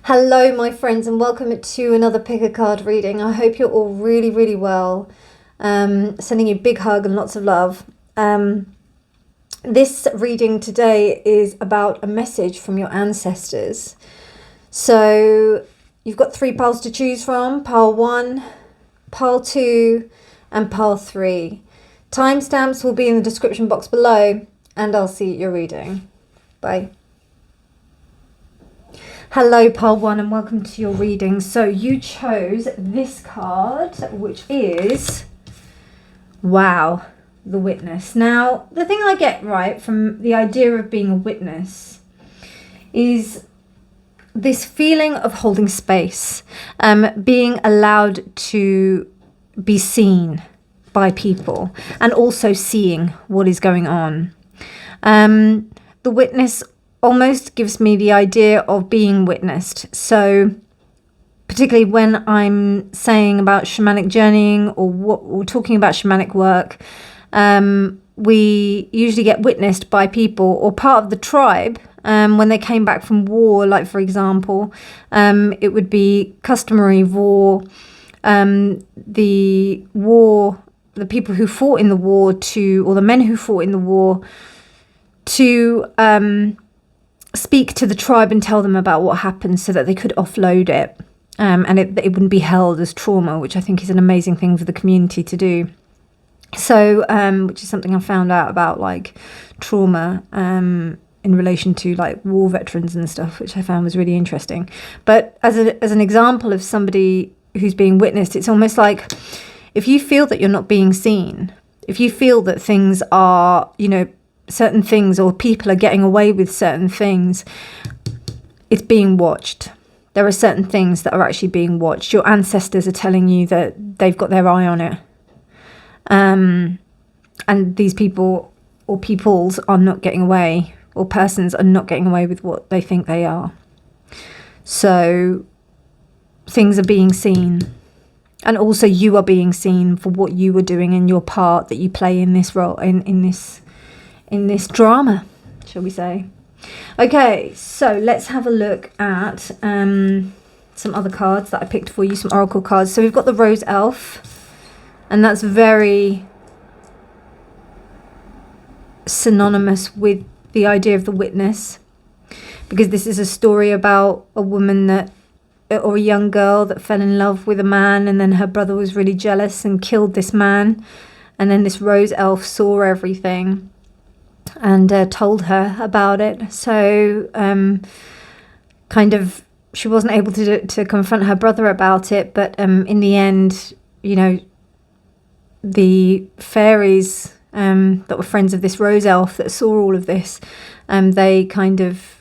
Hello my friends, and welcome to another pick a card reading. I hope you're all really well. Sending you a big hug and lots of love. This reading today is about a message from your ancestors. So you've got 3 piles to choose from: pile 1, pile 2 and pile 3. Timestamps will be in the description box below, and I'll see your reading. Bye. Hello pile 1 and welcome to your reading. So you chose this card, which is, wow, the Witness. Now, the thing I get right from the idea of being a witness is this feeling of holding space, being allowed to be seen by people and also seeing what is going on. The Witness almost gives me the idea of being witnessed. So particularly when I'm saying about shamanic journeying or what we're talking about shamanic work, we usually get witnessed by people or part of the tribe when they came back from war. Like, for example, it would be customary for the people who fought in the war or the men who fought in the war to speak to the tribe and tell them about what happened so that they could offload it, and it wouldn't be held as trauma, which I think is an amazing thing for the community to do. So which is something I found out about, like trauma in relation to like war veterans and stuff, which I found was really interesting. But as an example of somebody who's being witnessed, it's almost like if you feel that you're not being seen, if you feel that things are, certain things or people are getting away with certain things, it's being watched. There are certain things that are actually being watched. Your ancestors are telling you that they've got their eye on it. And these people or peoples are not getting away, or persons are not getting away with what they think they are. So things are being seen. And also you are being seen for what you were doing and your part that you play in this role, in this drama, shall we say. Okay, so let's have a look at some other cards that I picked for you, some oracle cards. So we've got the Rose Elf, and that's very synonymous with the idea of the witness, because this is a story about a woman or a young girl that fell in love with a man, and then her brother was really jealous and killed this man, and then this Rose Elf saw everything and told her about it. So kind of she wasn't able to confront her brother about it, but in the end, the fairies that were friends of this Rose Elf that saw all of this, they kind of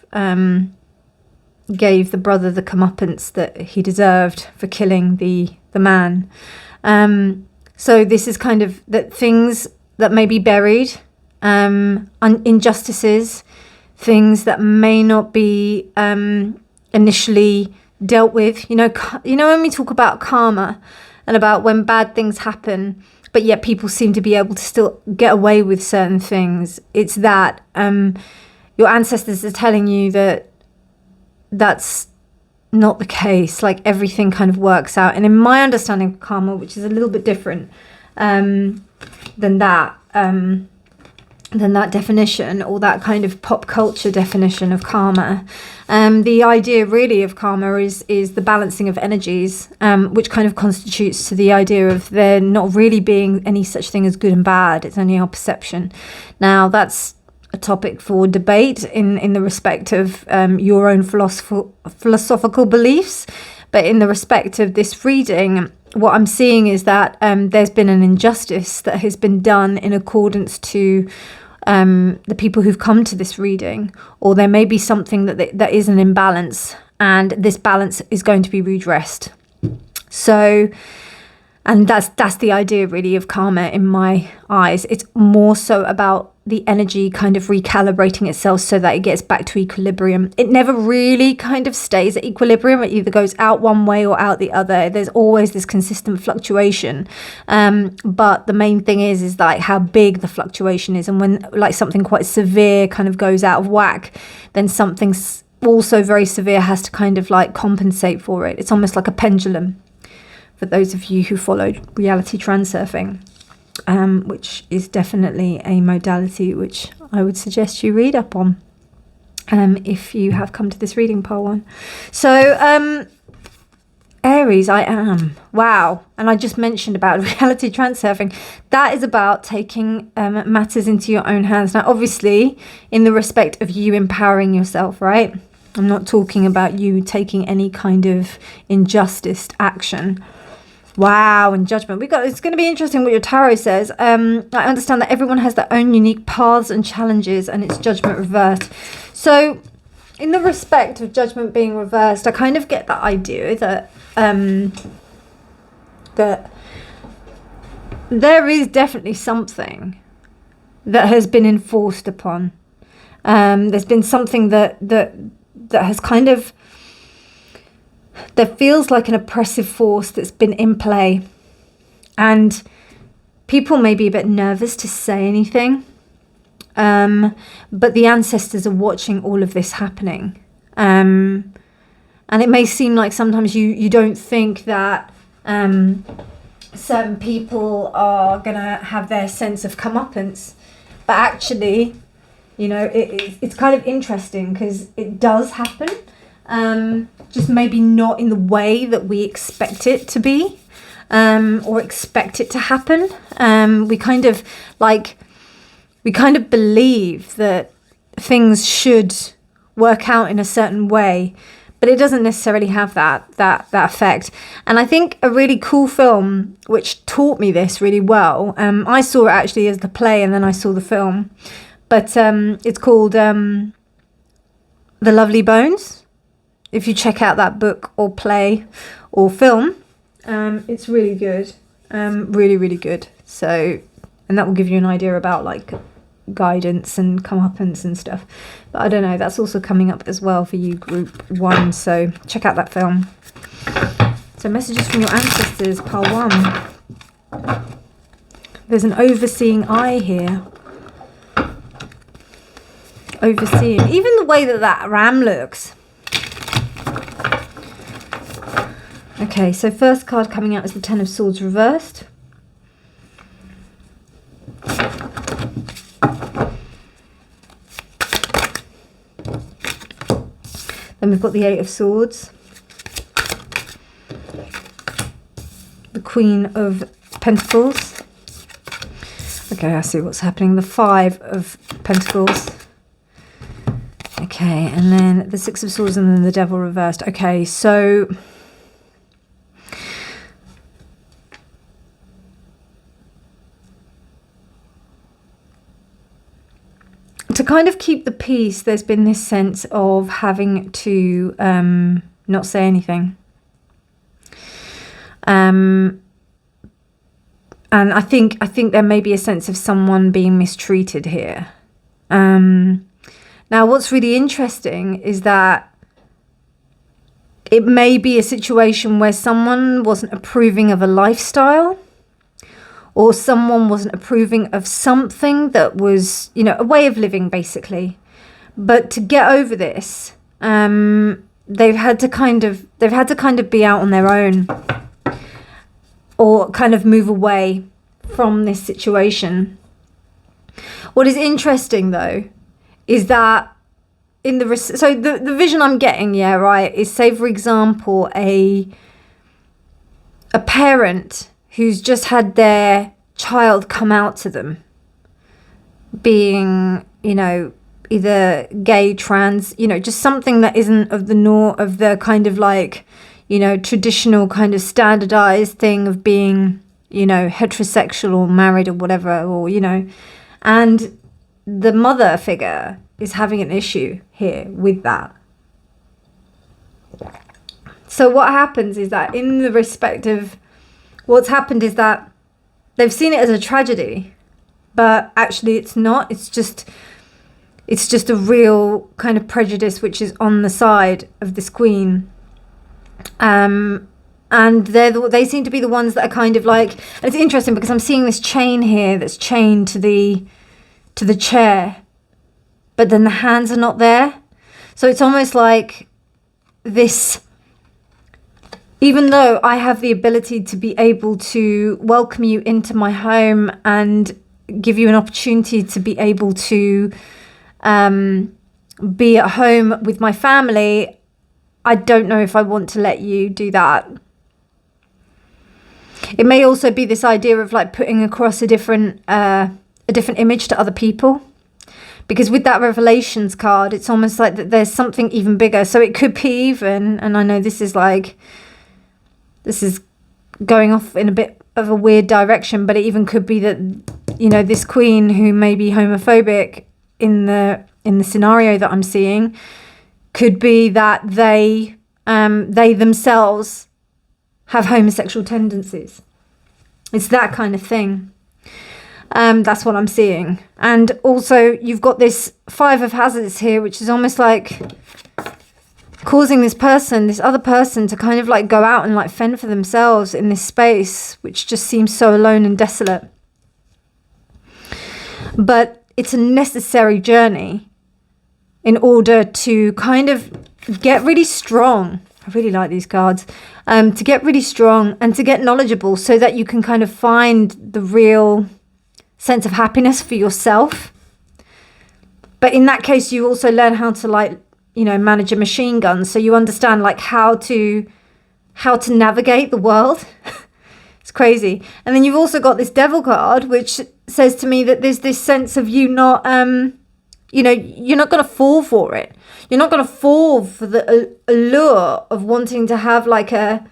gave the brother the comeuppance that he deserved for killing the man. So this is kind of that things that may be buried, injustices, things that may not be initially dealt with. When we talk about karma and about when bad things happen, but yet people seem to be able to still get away with certain things. It's that your ancestors are telling you that that's not the case. Like, everything kind of works out. And in my understanding of karma, which is a little bit different than that definition, or that kind of pop culture definition of karma. The idea really of karma is the balancing of energies, which kind of constitutes to the idea of there not really being any such thing as good and bad. It's only our perception. Now, that's a topic for debate in the respect of your own philosophical beliefs. But in the respect of this reading, what I'm seeing is that there's been an injustice that has been done in accordance to the people who've come to this reading, or there may be something that is an imbalance, and this balance is going to be redressed. So, and that's the idea really of karma in my eyes. It's more so about the energy kind of recalibrating itself so that it gets back to equilibrium. It never really kind of stays at equilibrium. It either goes out one way or out the other. There's always this consistent fluctuation. But the main thing is like how big the fluctuation is. And when like something quite severe kind of goes out of whack, then something also very severe has to kind of like compensate for it. It's almost like a pendulum for those of you who followed reality transurfing, which is definitely a modality which I would suggest you read up on if you have come to this reading, pile one. So Aries, I am. Wow. And I just mentioned about reality transurfing. That is about taking matters into your own hands. Now, obviously, in the respect of you empowering yourself, right? I'm not talking about you taking any kind of injustice action. Wow, and judgment. It's going to be interesting what your tarot says. I understand that everyone has their own unique paths and challenges, and it's judgment reversed. So, in the respect of judgment being reversed, I kind of get that idea that that there is definitely something that has been enforced upon. There's been something that has kind of, there feels like an oppressive force that's been in play, and people may be a bit nervous to say anything, but the ancestors are watching all of this happening, and it may seem like sometimes you don't think that certain people are gonna have their sense of comeuppance, but actually, you know, it's kind of interesting because it does happen. Just maybe not in the way that we expect it to be, or expect it to happen. We kind of believe that things should work out in a certain way, but it doesn't necessarily have that effect. And I think a really cool film which taught me this really well, I saw it actually as the play and then I saw the film, but it's called The Lovely Bones. If you check out that book or play or film, it's really good, really, really good. So, and that will give you an idea about like guidance and comeuppance and stuff. But I don't know, that's also coming up as well for you, group one. So check out that film. So messages from your ancestors, pile one. There's an overseeing eye here. Overseeing, even the way that ram looks. Okay, so first card coming out is the Ten of Swords reversed. Then we've got the Eight of Swords. The Queen of Pentacles. Okay, I see what's happening. The Five of Pentacles. Okay, and then the Six of Swords and then the Devil reversed. Okay, so to kind of keep the peace, there's been this sense of having to not say anything. And I think there may be a sense of someone being mistreated here. Now, what's really interesting is that it may be a situation where someone wasn't approving of a lifestyle, or someone wasn't approving of something that was, you know, a way of living, basically. But to get over this, they've had to kind of be out on their own, or kind of move away from this situation. What is interesting, though, is that in the vision I'm getting, yeah, right, is, say for example, a parent who's just had their child come out to them, being, you know, either gay, trans, you know, just something that isn't of the norm, of the kind of like, you know, traditional kind of standardized thing of being, you know, heterosexual or married or whatever, or, you know, and the mother figure is having an issue here with that. So what happens is that in the respect of what's happened is that they've seen it as a tragedy, but actually it's not. It's just a real kind of prejudice which is on the side of this queen. And they seem to be the ones that are kind of like, and it's interesting because I'm seeing this chain here that's chained to the chair, but then the hands are not there. So it's almost like this, even though I have the ability to be able to welcome you into my home and give you an opportunity to be able to be at home with my family, I don't know if I want to let you do that. It may also be this idea of like putting across a different image to other people. Because with that Revelations card, it's almost like that there's something even bigger. So it could be even, and I know this is going off in a bit of a weird direction, but it even could be that, you know, this queen who may be homophobic in the scenario that I'm seeing, could be that they themselves have homosexual tendencies. It's that kind of thing. That's what I'm seeing. And also you've got this 5 of Hazards here, which is almost like causing this other person to kind of like go out and like fend for themselves in this space, which just seems so alone and desolate. But it's a necessary journey in order to kind of get really strong. I really like these cards. To get really strong and to get knowledgeable so that you can kind of find the real sense of happiness for yourself. But in that case, you also learn how to, like, you know, manage a machine gun. So you understand like how to navigate the world. It's crazy. And then you've also got this Devil card, which says to me that there's this sense of you not, you know, you're not going to fall for it. You're not going to fall for the allure of wanting to have like a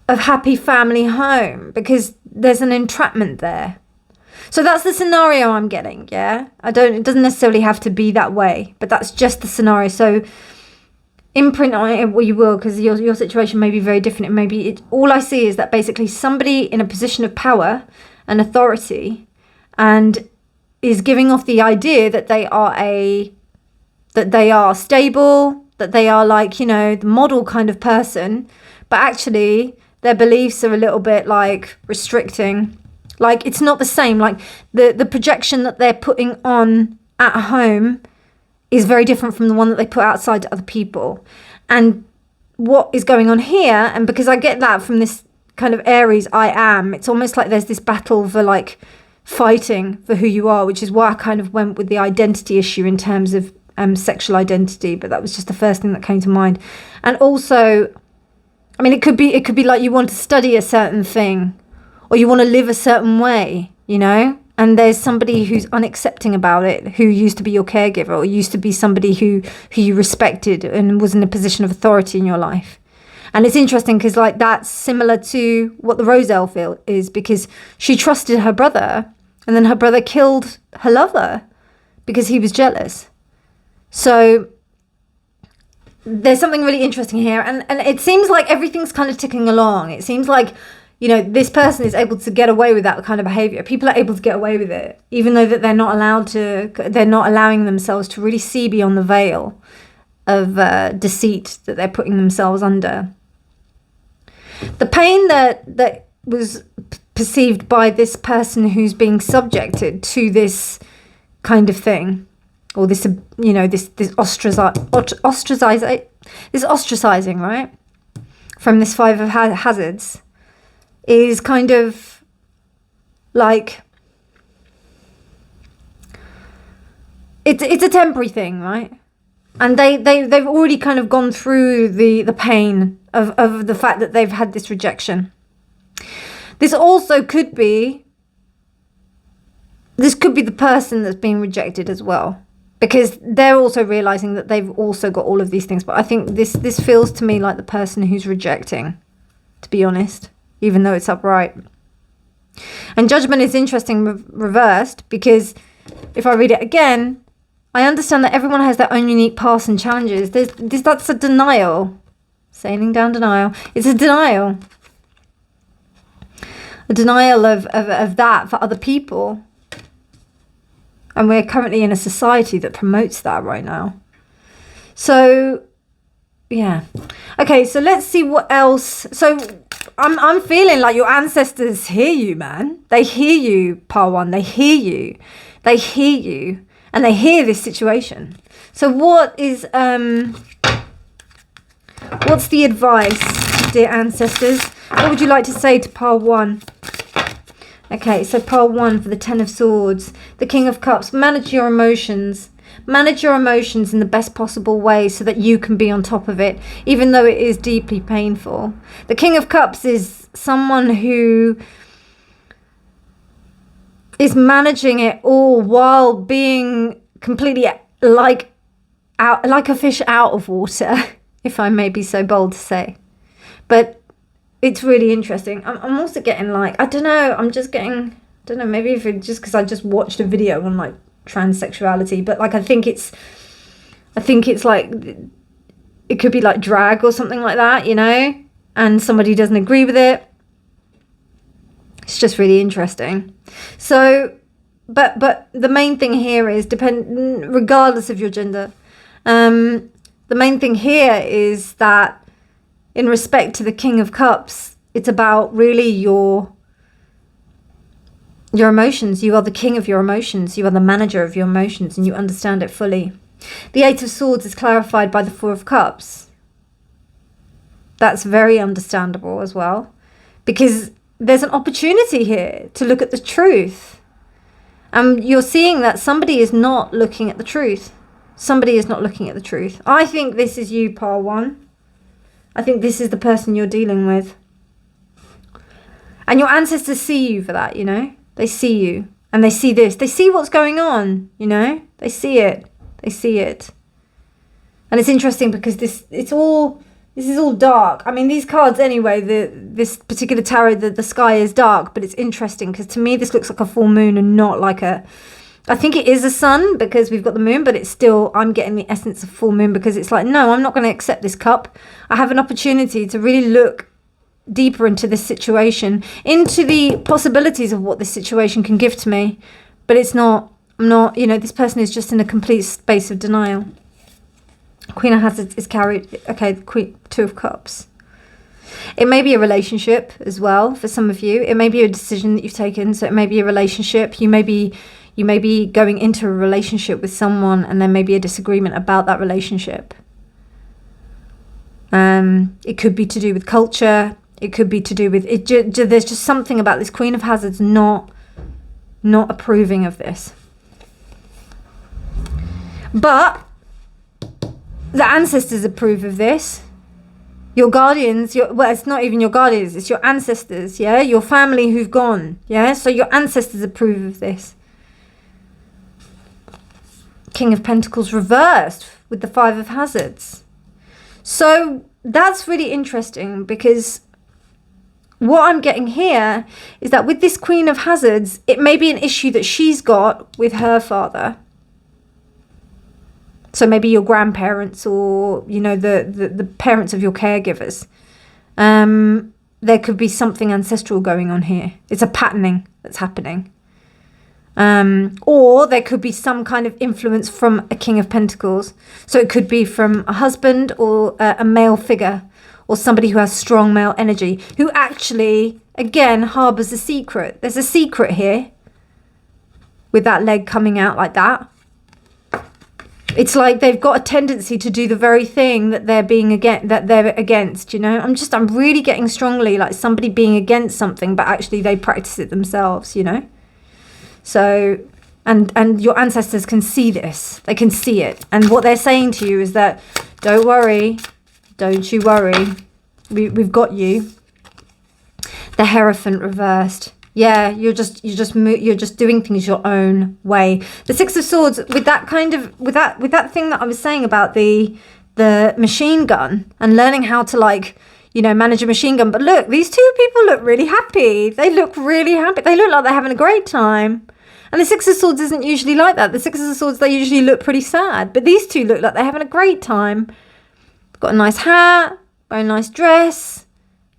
happy family home, because there's an entrapment there. So that's the scenario I'm getting, yeah? It doesn't necessarily have to be that way, but that's just the scenario. So imprint on it what you will, because your situation may be very different. It may be, all I see is that basically somebody in a position of power and authority and is giving off the idea that they are stable, that they are like, you know, the model kind of person, but actually their beliefs are a little bit like restricting. Like it's not the same. Like the projection that they're putting on at home is very different from the one that they put outside to other people. And what is going on here, and because I get that from this kind of Aries it's almost like there's this battle for like fighting for who you are, which is why I kind of went with the identity issue in terms of sexual identity, but that was just the first thing that came to mind. And also, I mean, it could be like you want to study a certain thing, or you want to live a certain way, you know, and there's somebody who's unaccepting about it, who used to be your caregiver, or used to be somebody who you respected and was in a position of authority in your life. And it's interesting because like that's similar to what the Rose Elf is, because she trusted her brother, and then her brother killed her lover because he was jealous. So there's something really interesting here, and it seems like everything's kind of ticking along. It seems like, you know, this person is able to get away with that kind of behavior. People are able to get away with it, even though that they're not allowing themselves to really see beyond the veil of deceit that they're putting themselves under. The pain that was perceived by this person who's being subjected to this kind of thing, or this, you know, this ostracizing, right, from this 5 of Hazards, is kind of like it's a temporary thing, right? And they've already kind of gone through the pain of the fact that they've had this rejection. This could be the person that's being rejected as well, because they're also realizing that they've also got all of these things. But I think this feels to me like the person who's rejecting, to be honest, even though it's upright. And Judgment is interesting reversed, because if I read it again, I understand that everyone has their own unique paths and challenges. That's a denial. Sailing down denial. It's a denial. A denial of that for other people. And we're currently in a society that promotes that right now. So, yeah. Okay, so let's see what else. So, I'm feeling like your ancestors hear you, man. They hear you, Par One. They hear you. They hear you. and they hear this situation. So what is what's the advice, dear ancestors? What would you like to say to pile 1? Okay, so pile 1 for the 10 of Swords, the King of Cups. Manage your emotions. Manage your emotions in the best possible way so that you can be on top of it, even though it is deeply painful. The King of Cups is someone who is managing it all while being completely like a fish out of water, if I may be so bold to say. But it's really interesting. I'm also getting like, I don't know, maybe if it's just because I just watched a video on like transsexuality, but like I think it's like, it could be like drag or something like that, you know, and somebody doesn't agree with it. It's just really interesting. So but the main thing here is, regardless of your gender, the main thing here is that in respect to the King of Cups, it's about really your emotions. You are the king of your emotions. You are the manager of your emotions, and you understand it fully. The 8 of Swords is clarified by the 4 of Cups. That's very understandable as well, because there's an opportunity here to look at the truth. And you're seeing that somebody is not looking at the truth. Somebody is not looking at the truth. I think this is you, pile 1. I think this is the person you're dealing with. And your ancestors see you for that, you know. They see you. And they see this. They see what's going on, you know. They see it. They see it. And it's interesting because this is all dark. I mean, these cards anyway, this particular tarot, the sky is dark, but it's interesting because to me this looks like a full moon and not like I think it is a sun because we've got the moon, but it's still, I'm getting the essence of full moon because it's like, no, I'm not going to accept this cup. I have an opportunity to really look deeper into this situation, into the possibilities of what this situation can give to me. But I'm not, you know, this person is just in a complete space of denial. Queen of Hazards is carried, okay, Queen, 2 of Cups. It may be a relationship as well for some of you. It may be a decision that you've taken. So it may be a relationship. You may be going into a relationship with someone and there may be a disagreement about that relationship. It could be to do with culture. It could be to do with it. There's just something about this Queen of Hazards not approving of this. But the ancestors approve of this. Your guardians, well, it's not even your guardians, it's your ancestors, yeah? Your family who've gone, yeah? So your ancestors approve of this. King of Pentacles reversed with the 5 of Hazards. So that's really interesting because what I'm getting here is that with this Queen of Hazards, it may be an issue that she's got with her father. So maybe your grandparents or, you know, the parents of your caregivers. There could be something ancestral going on here. It's a patterning that's happening. Or there could be some kind of influence from a King of Pentacles. So it could be from a husband or a male figure or somebody who has strong male energy who actually, again, harbours a secret. There's a secret here with that leg coming out like that. It's like they've got a tendency to do the very thing that they're against, you know. I'm really getting strongly like somebody being against something, but actually they practice it themselves, you know. So, and your ancestors can see this. They can see it. And what they're saying to you is that, don't worry, don't you worry. We've got you. The Hierophant reversed. Yeah, you're just doing things your own way. The 6 of Swords with that kind of with that thing that I was saying about the machine gun and learning how to, like, you know, manage a machine gun. But look, these two people look really happy. They look really happy. They look like they're having a great time. And the 6 of Swords isn't usually like that. The 6 of Swords, they usually look pretty sad. But these two look like they're having a great time. Got a nice hat, very nice dress.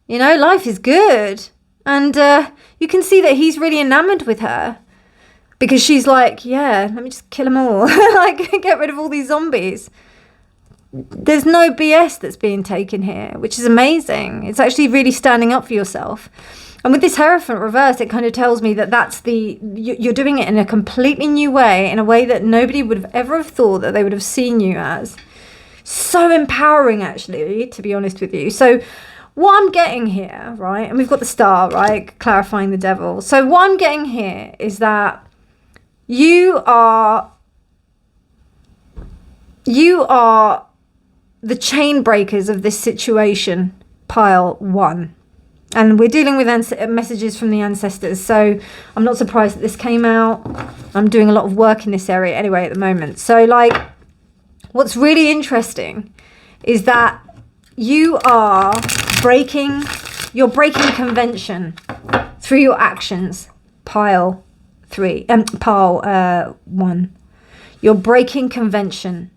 You know, life is good. And you can see that he's really enamored with her because she's like, yeah, let me just kill them all. Like, get rid of all these zombies. There's no BS that's being taken here, which is amazing. It's actually really standing up for yourself. And with this Hierophant reverse, it kind of tells me that you're doing it in a completely new way, in a way that nobody would have ever have thought that they would have seen you as. So empowering, actually, to be honest with you. So what I'm getting here, right, and we've got the star, right, clarifying the devil. So what I'm getting here is that you are the chain breakers of this situation, pile 1. And we're dealing with messages from the ancestors. So I'm not surprised that this came out. I'm doing a lot of work in this area anyway at the moment. So like, what's really interesting is that you're breaking convention through your actions, pile 1. You're breaking convention,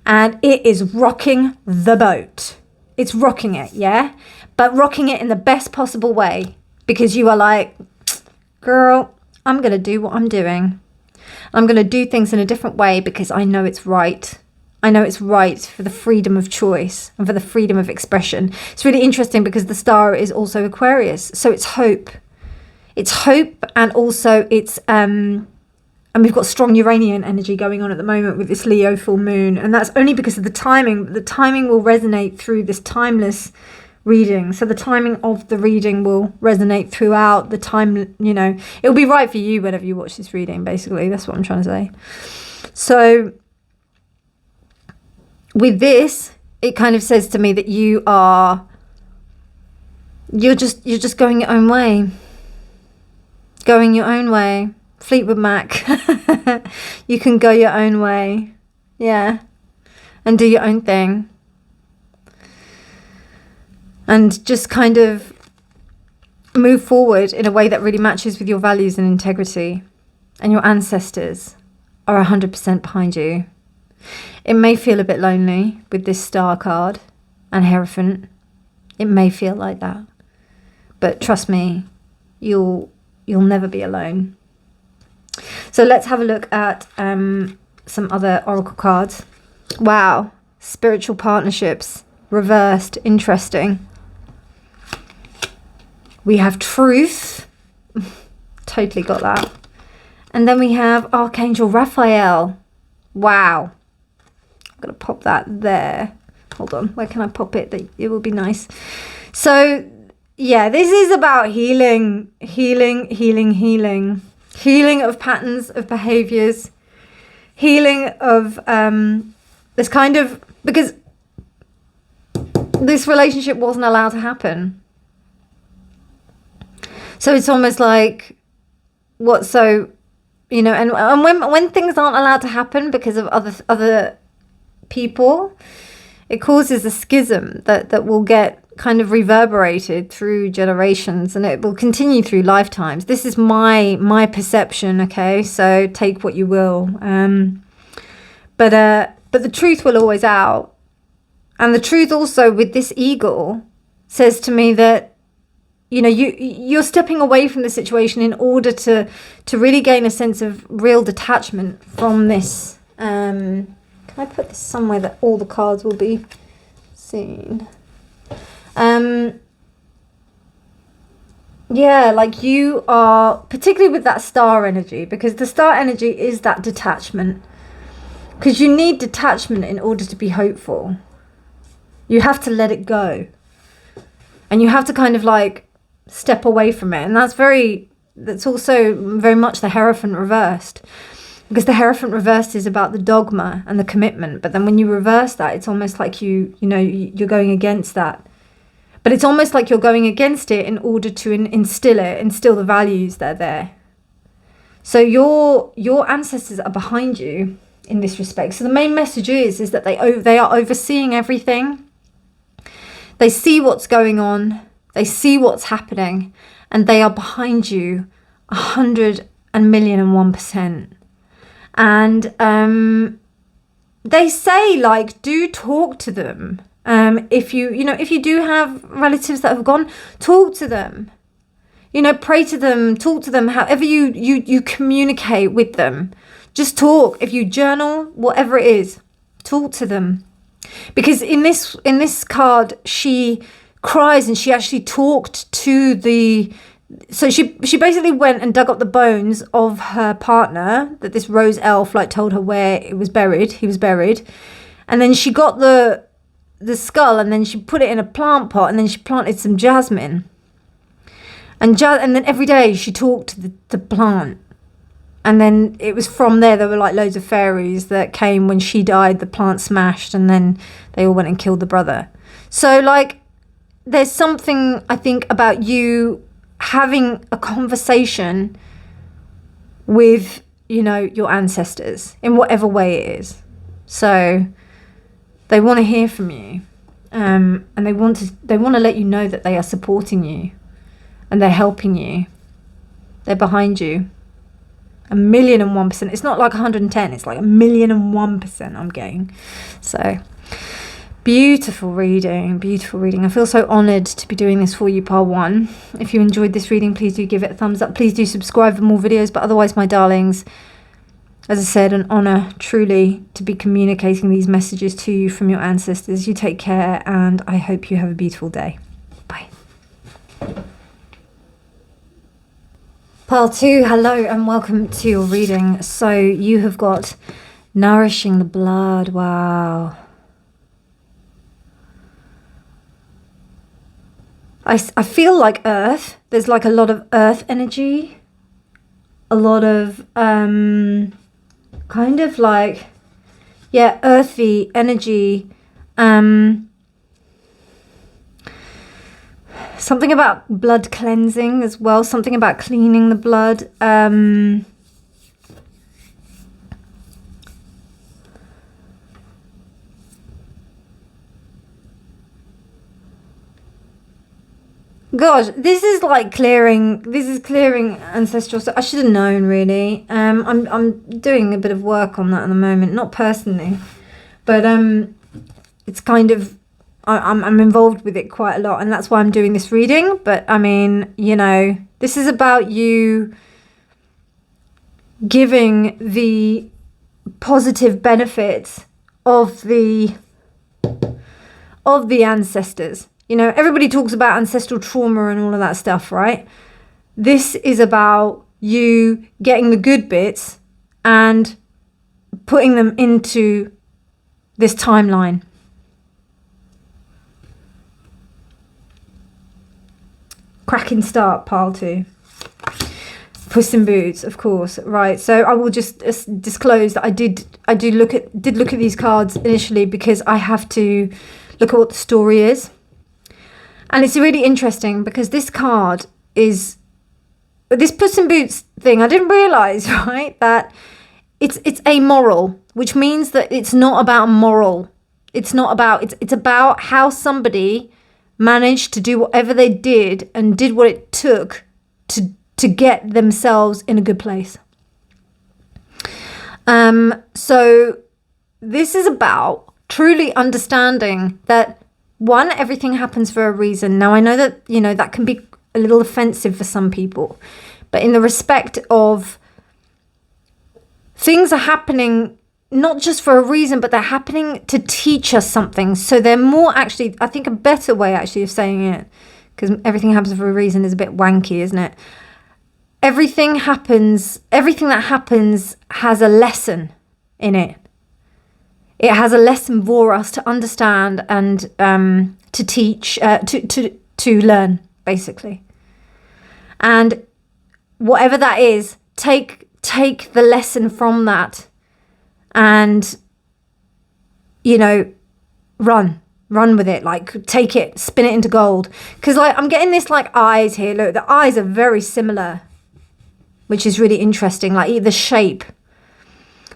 and it is rocking the boat. It's rocking it, yeah? But rocking it in the best possible way, because you are like, girl, I'm going to do what I'm doing. I'm going to do things in a different way because I know it's right. I know it's right for the freedom of choice and for the freedom of expression. It's really interesting because the star is also Aquarius. So it's hope. It's hope, and also it's, and we've got strong Uranian energy going on at the moment with this Leo full moon. And that's only because of the timing. The timing will resonate through this timeless reading. So the timing of the reading will resonate throughout the time, you know, it'll be right for you whenever you watch this reading, basically. That's what I'm trying to say. So with this, it kind of says to me that you're just going your own way. Going your own way. Fleetwood Mac. You can go your own way. Yeah. And do your own thing. And just kind of move forward in a way that really matches with your values and integrity. And your ancestors are 100% behind you. It may feel a bit lonely with this star card and Hierophant. It may feel like that. But trust me, you'll never be alone. So let's have a look at some other oracle cards. Wow. Spiritual partnerships. Reversed. Interesting. We have truth. Totally got that. And then we have Archangel Raphael. Wow. I'm going to pop that there. Hold on. Where can I pop it? It will be nice. So, yeah, this is about healing. Healing of patterns of behaviors. Healing of this kind of... Because this relationship wasn't allowed to happen. So it's almost like, what, so, you know, and when things aren't allowed to happen because of other people, it causes a schism that will get kind of reverberated through generations, and it will continue through lifetimes. This is my perception, okay? So take what you will. But the truth will always out. And the truth also with this eagle says to me that, you know, you're stepping away from the situation in order to really gain a sense of real detachment from this. Can I put this somewhere that all the cards will be seen? Yeah, like you are, particularly with that star energy, because the star energy is that detachment. Because you need detachment in order to be hopeful. You have to let it go. And you have to kind of like step away from it. And that's also very much the Hierophant reversed. Because the Hierophant reversed is about the dogma and the commitment. But then when you reverse that, it's almost like you're going against that. But it's almost like you're going against it in order to instill the values that are there. So your ancestors are behind you in this respect. So the main message is that they are overseeing everything. They see what's going on. They see what's happening. And they are behind you 100,000,001%. And they say, like, do talk to them. If you do have relatives that have gone, talk to them. You know, pray to them, talk to them, however you communicate with them. Just talk. If you journal, whatever it is, talk to them. Because in this card, she cries and she actually talked to the so she basically went and dug up the bones of her partner that this rose elf like told her where he was buried, and then she got the skull and then she put it in a plant pot and then she planted some jasmine, and then every day she talked to the plant, and then it was from there were like loads of fairies that came when she died. The plant smashed and then they all went and killed the brother. So like there's something I think about you having a conversation with, you know, your ancestors in whatever way it is. So they want to hear from you, and they want to let you know that they are supporting you and they're helping you. They're behind you. 1,001%. It's not like 110. It's like 1,001% I'm getting. So beautiful reading, beautiful reading. I feel so honoured to be doing this for you, Pile 1. If you enjoyed this reading, please do give it a thumbs up. Please do subscribe for more videos. But otherwise, my darlings, as I said, an honour truly to be communicating these messages to you from your ancestors. You take care, and I hope you have a beautiful day. Bye. Pile 2, hello and welcome to your reading. So you have got nourishing the blood. Wow. I feel like earth. There's like a lot of earth energy. A lot of kind of like, yeah, earthy energy. Something about blood cleansing as well. Something about cleaning the blood. Gosh, this is like clearing. This is clearing ancestral stuff. I should have known, really. I'm doing a bit of work on that at the moment, not personally, but it's kind of I'm involved with it quite a lot, and that's why I'm doing this reading. But I mean, you know, this is about you giving the positive benefits of the ancestors. You know, everybody talks about ancestral trauma and all of that stuff, right? This is about you getting the good bits and putting them into this timeline. Cracking start, Pile 2. Puss in Boots, of course, right? So I will just disclose that I did look at these cards initially because I have to look at what the story is. And it's really interesting because this card is, this Puss in Boots thing, I didn't realise, right, that it's amoral, which means that it's not about moral. It's not about, it's about how somebody managed to do whatever they did and did what it took to get themselves in a good place. So this is about truly understanding that, one, everything happens for a reason. Now, I know that, you know, that can be a little offensive for some people, but in the respect of things are happening not just for a reason, but they're happening to teach us something. So they're more actually, I think a better way actually of saying it, because everything happens for a reason is a bit wanky, isn't it? Everything that happens has a lesson in it. It has a lesson for us to understand and to teach, to learn, basically. And whatever that is, take the lesson from that and, you know, run with it. Like, take it, spin it into gold. Because, like, I'm getting this, like, eyes here. Look, the eyes are very similar, which is really interesting. Like, the shape.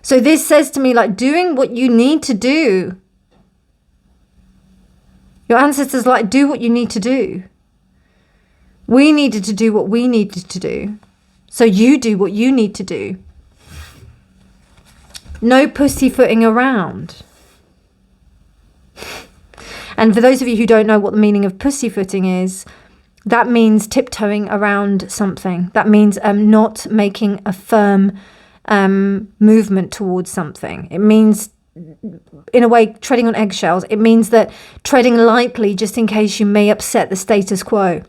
So this says to me, like, doing what you need to do. Your ancestors, like, do what you need to do. We needed to do what we needed to do. So you do what you need to do. No pussyfooting around. And for those of you who don't know what the meaning of pussyfooting is, that means tiptoeing around something. That means not making a firm movement towards something. It means, in a way, treading on eggshells. It means that treading lightly just in case you may upset the status quo.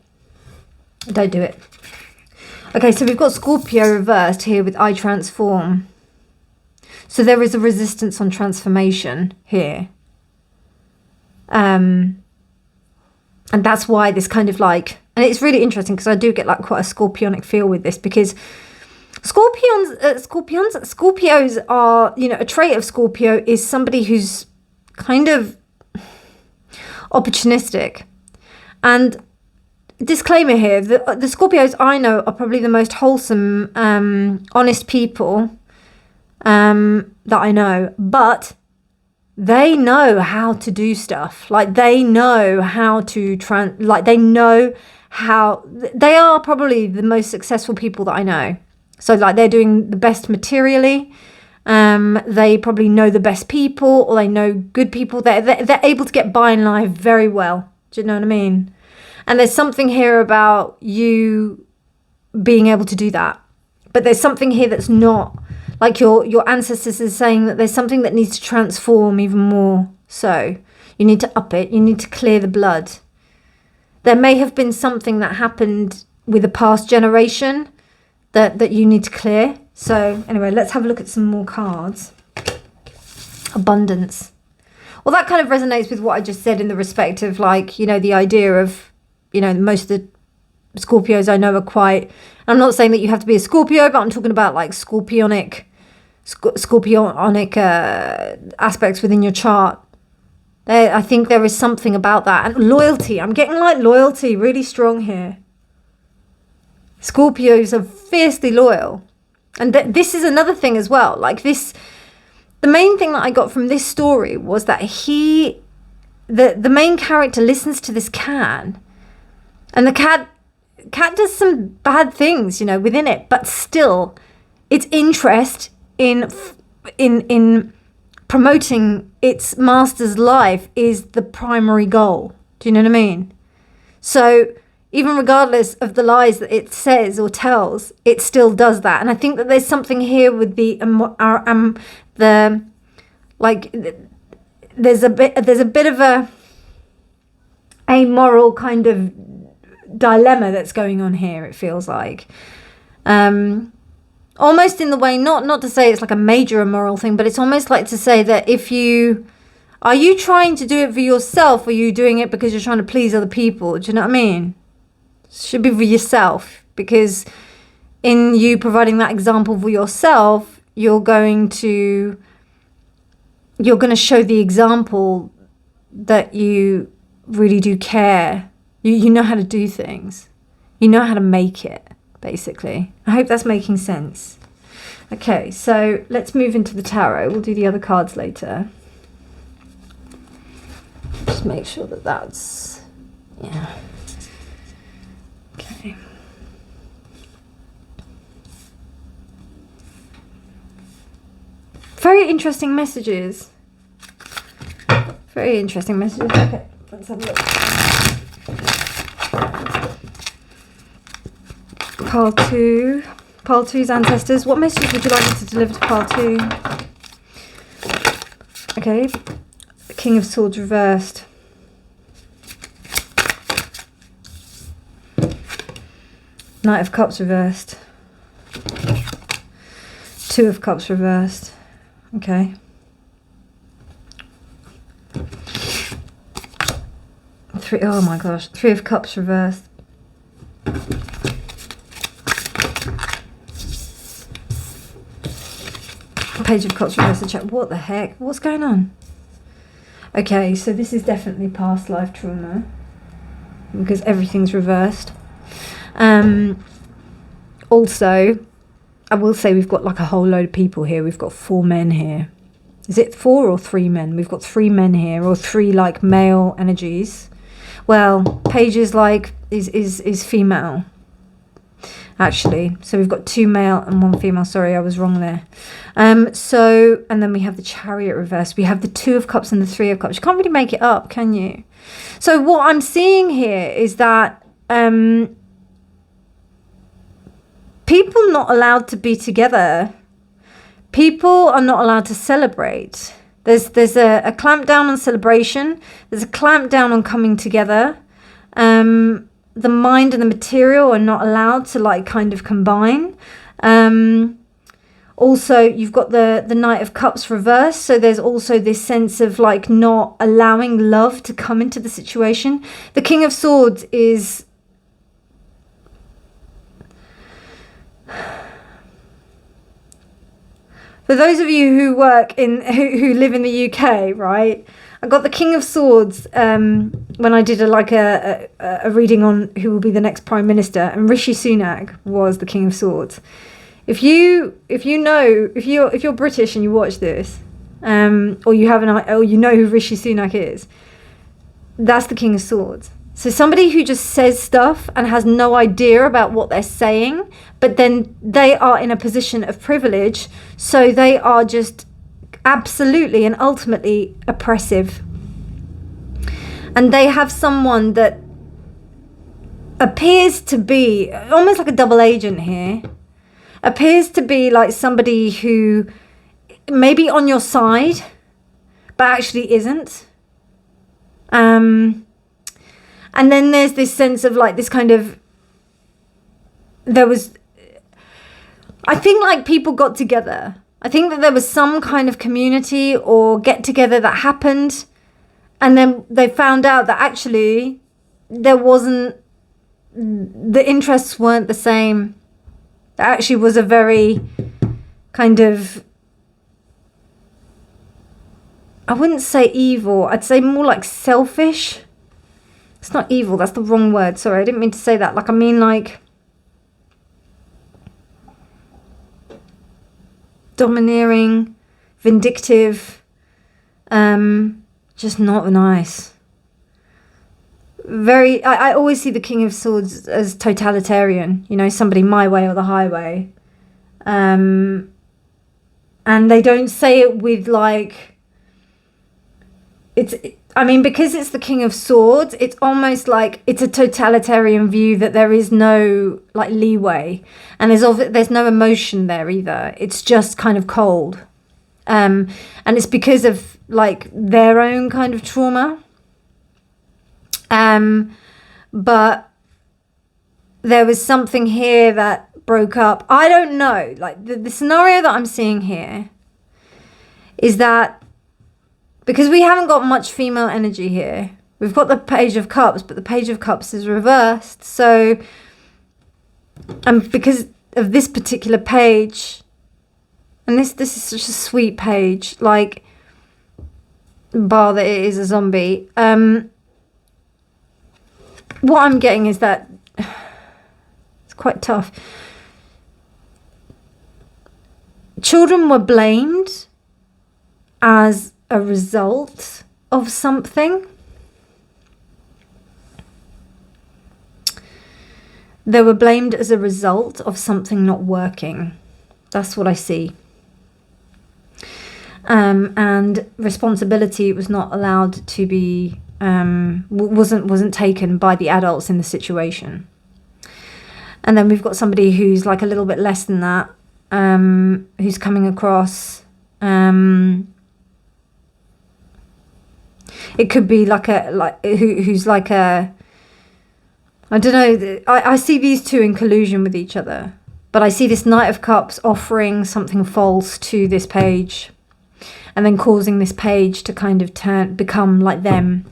Don't do it. Okay, so we've got Scorpio reversed here with I transform. So there is a resistance on transformation here. And that's why this kind of like, and it's really interesting because I do get like quite a scorpionic feel with this, because Scorpios are, you know, a trait of Scorpio is somebody who's kind of opportunistic. And disclaimer here, the Scorpios I know are probably the most wholesome, honest people that I know, but they know how to do stuff. Like they know how to they are probably the most successful people that I know. So like they're doing the best materially. They probably know the best people, or they know good people. They're able to get by in life very well. Do you know what I mean? And there's something here about you being able to do that. But there's something here that's not, like your ancestors is saying that there's something that needs to transform even more. So you need to up it. You need to clear the blood. There may have been something that happened with a past generation that you need to clear. So anyway, let's have a look at some more cards. Abundance. Well, that kind of resonates with what I just said in the respect of, like, you know, the idea of, you know, most of the Scorpios I know are quite, I'm not saying that you have to be a Scorpio, but I'm talking about like scorpionic aspects within your chart. I think there is something about that. And loyalty. I'm getting like loyalty really strong here. Scorpios are fiercely loyal. And this is another thing as well. Like this, the main thing that I got from this story was that the main character listens to this cat. And the cat does some bad things, you know, within it. But still, its interest in promoting its master's life is the primary goal. Do you know what I mean? So even regardless of the lies that it says or tells, it still does that. And I think that there's something here with there's a bit of a moral kind of dilemma that's going on here, it feels like. Almost in the way, not to say it's like a major immoral thing, but it's almost like to say that are you trying to do it for yourself, or are you doing it because you're trying to please other people? Do you know what I mean? It should be for yourself, because in you providing that example for yourself, you're going to show the example that you really do care. You know how to do things. You know how to make it, basically. I hope that's making sense. Okay, so let's move into the tarot. We'll do the other cards later. Just make sure that that's... yeah. Okay. Very interesting messages. Very interesting messages. Okay, let's have a look. Pile 2. Pile 2's ancestors. What messages would you like me to deliver to Pile 2? Okay. King of Swords reversed. Knight of Cups reversed. Two of Cups reversed. Okay. Oh my gosh. Three of Cups reversed. Page of Cups reversed. Check. What the heck? What's going on? Okay, so this is definitely past life trauma, because everything's reversed. Also, I will say we've got like a whole load of people here. We've got 4 men here. Is it 4 or 3 men? We've got 3 men here, or 3 like male energies. Well, Page is like is female, actually. So we've got 2 male and 1 female. Sorry, I was wrong there. So, and then we have the Chariot reversed. We have the 2 of Cups and the 3 of Cups. You can't really make it up, can you? So what I'm seeing here is that people not allowed to be together. People are not allowed to celebrate. There's a clamp down on celebration. There's a clamp down on coming together. And the mind and the material are not allowed to like kind of combine. Also, you've got the Knight of Cups reversed. So there's also this sense of like not allowing love to come into the situation. The King of Swords is... For those of you who work in, who live in the UK, right? I got the King of Swords when I did a reading on who will be the next Prime Minister, and Rishi Sunak was the King of Swords. If you're British and you watch this, or you know who Rishi Sunak is, that's the King of Swords. So somebody who just says stuff and has no idea about what they're saying, but then they are in a position of privilege, so they are just absolutely and ultimately oppressive. And they have someone that appears to be almost like a double agent here. Appears to be like somebody who may be on your side, but actually isn't. And then there's this sense of like this kind of... I think like people got together. I think that there was some kind of community or get together that happened. And then they found out that actually there wasn't... The interests weren't the same. It actually was a very kind of... I wouldn't say evil. I'd say more like selfish. It's not evil. That's the wrong word. Sorry, I didn't mean to say that. Like, I mean like... domineering, vindictive, just not nice. I always see the King of Swords as totalitarian, you know, somebody my way or the highway. And they don't say it with like, because it's the King of Swords, it's almost like it's a totalitarian view that there is no like leeway, and there's no emotion there either. It's just kind of cold. And it's because of like their own kind of trauma. But there was something here that broke up. I don't know. Like the scenario that I'm seeing here is that because we haven't got much female energy here. We've got the Page of Cups, but the Page of Cups is reversed. So, and because of this particular page, and this is such a sweet page, like, bar that it is a zombie. What I'm getting is that it's quite tough. Children were blamed as a result of something. They were blamed as a result of something not working. That's what I see. And responsibility was not allowed to be, wasn't taken by the adults in the situation. And then we've got somebody who's like a little bit less than that, who's coming across. It could be who's like a, I don't know. I see these two in collusion with each other, but I see this Knight of Cups offering something false to this page, and then causing this page to kind of become like them.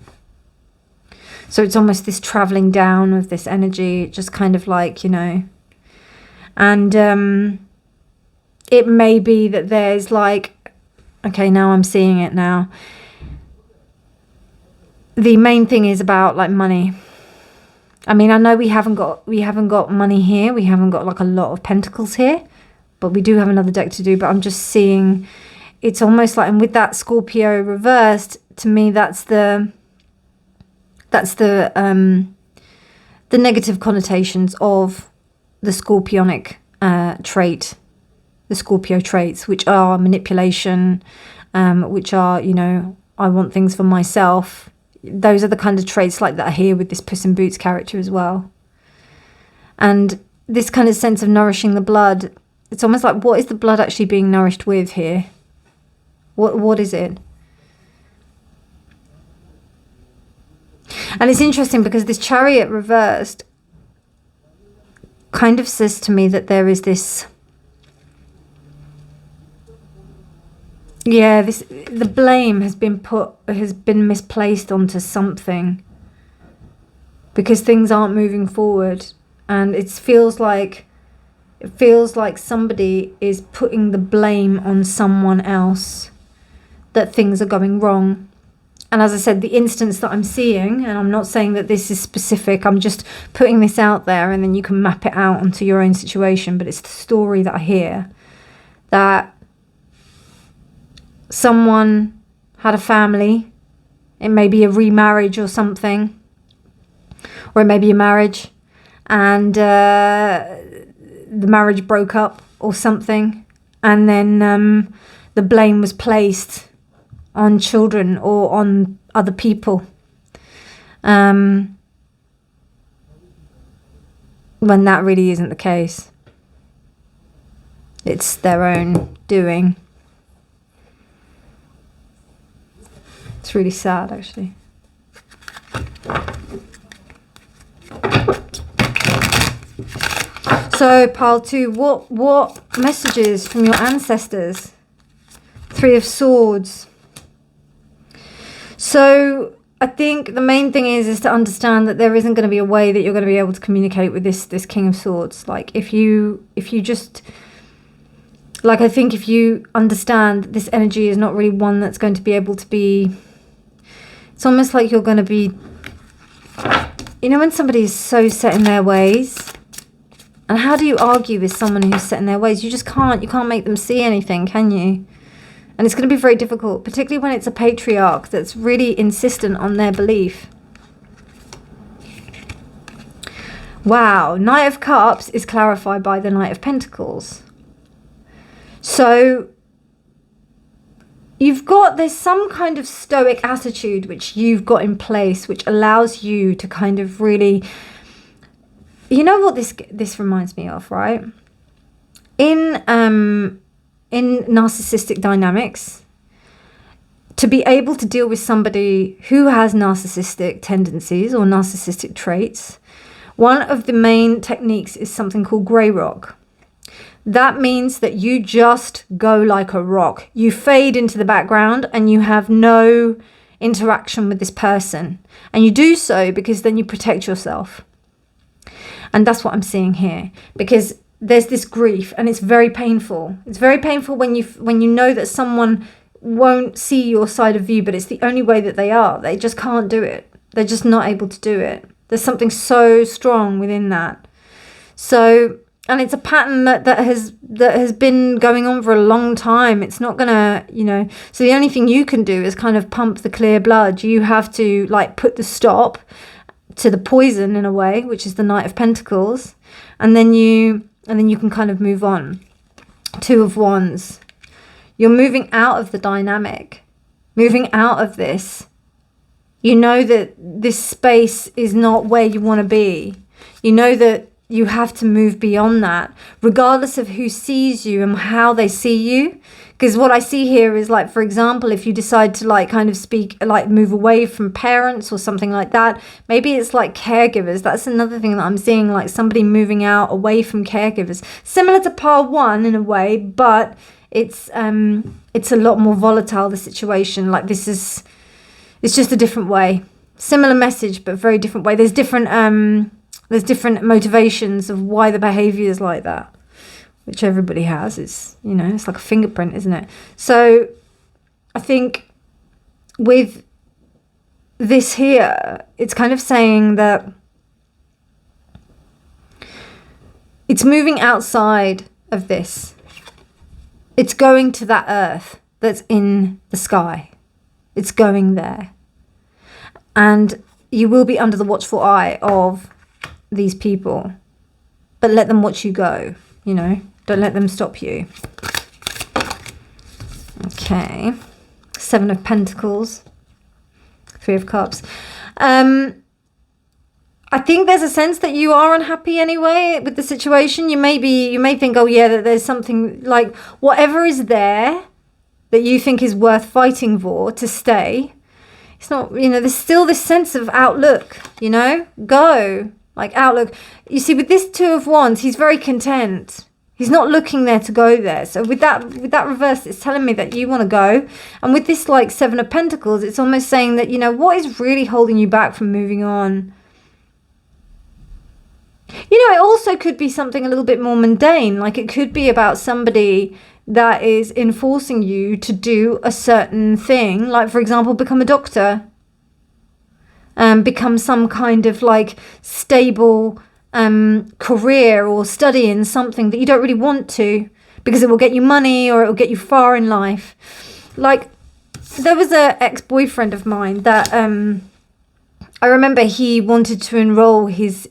So it's almost this traveling down of this energy, just kind of like, you know, and it may be that there's like, okay, now I'm seeing it now. The main thing is about like money. I mean, I know we haven't got money here. We haven't got like a lot of pentacles here, but we do have another deck to do. But I'm just seeing, it's almost like, and with that Scorpio reversed, to me, that's the negative connotations of the Scorpionic trait, the Scorpio traits, which are manipulation, which are, you know, I want things for myself. Those are the kind of traits like that are here with this Puss in Boots character as well. And this kind of sense of nourishing the blood, it's almost like, what is the blood actually being nourished with here? What is it? And it's interesting because this Chariot reversed kind of says to me that there is this, yeah, the blame has been misplaced onto something, because things aren't moving forward, and it feels like somebody is putting the blame on someone else, that things are going wrong. And as I said, the instance that I'm seeing, and I'm not saying that this is specific, I'm just putting this out there, and then you can map it out onto your own situation, but it's the story that I hear, that someone had a family, it may be a remarriage or something, or it may be a marriage, and the marriage broke up or something, and then the blame was placed on children or on other people, when that really isn't the case. It's their own doing. It's really sad, actually. So pile 2, what messages from your ancestors? 3 of Swords. So I think the main thing is to understand that there isn't going to be a way that you're going to be able to communicate with this King of Swords. Like if you just, like, I think if you understand that this energy is not really one that's going to be able to be, it's almost like you're going to be, you know, when somebody is so set in their ways, and how do you argue with someone who's set in their ways? You just can't. You can't make them see anything, can you? And it's going to be very difficult, particularly when it's a patriarch that's really insistent on their belief. Wow, Knight of Cups is clarified by the Knight of Pentacles. So there's some kind of stoic attitude which you've got in place, which allows you to kind of really, you know what this reminds me of, right? In narcissistic dynamics, to be able to deal with somebody who has narcissistic tendencies or narcissistic traits, one of the main techniques is something called grey rock. That means that you just go like a rock. You fade into the background and you have no interaction with this person. And you do so because then you protect yourself. And that's what I'm seeing here, because there's this grief and it's very painful. It's very painful when you know that someone won't see your side of view, but it's the only way that they are. They just can't do it. They're just not able to do it. There's something so strong within that. So, and it's a pattern that has been going on for a long time. It's not gonna, you know, so the only thing you can do is kind of pump the clear blood. You have to like put the stop to the poison in a way, which is the Knight of Pentacles, and then you can kind of move on. 2 of Wands. You're moving out of the dynamic, moving out of this. You know that this space is not where you want to be. You know that you have to move beyond that, regardless of who sees you and how they see you. Because what I see here is, like, for example, if you decide to like kind of move away from parents or something like that, maybe it's like caregivers. That's another thing that I'm seeing, like somebody moving out away from caregivers. Similar to pile 1 in a way, but it's a lot more volatile, the situation. Like it's just a different way. Similar message, but very different way. There's different motivations of why the behavior is like that, which everybody has. It's, you know, it's like a fingerprint, isn't it? So I think with this here, it's kind of saying that it's moving outside of this. It's going to that earth that's in the sky. It's going there. And you will be under the watchful eye of these people. But let them watch you go, you know. Don't let them stop you. Okay. 7 of Pentacles. 3 of Cups. I think there's a sense that you are unhappy anyway with the situation. You may think, oh yeah, that there's something, like whatever is there that you think is worth fighting for to stay. It's not, you know, there's still this sense of outlook, you know, go. like outlook. You see, with this Two of Wands, he's very content. He's not looking there to go there. So with that reverse, it's telling me that you want to go. And with this like Seven of Pentacles, it's almost saying that, you know, what is really holding you back from moving on? You know, it also could be something a little bit more mundane. Like it could be about somebody that is enforcing you to do a certain thing. Like, for example, become a doctor. Become some kind of like stable career, or study in something that you don't really want to, because it will get you money or it will get you far in life. Like, there was a ex-boyfriend of mine that I remember he wanted to enroll his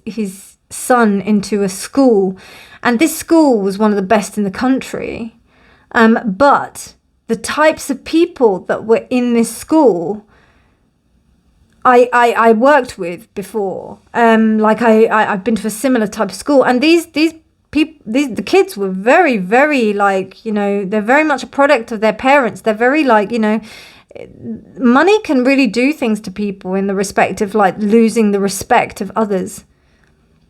son into a school, and this school was one of the best in the country, but the types of people that were in this school I worked with before. Like I've been to a similar type of school, and these people, the kids were very, very like, you know, they're very much a product of their parents. They're very like, you know, money can really do things to people in the respect of like losing the respect of others.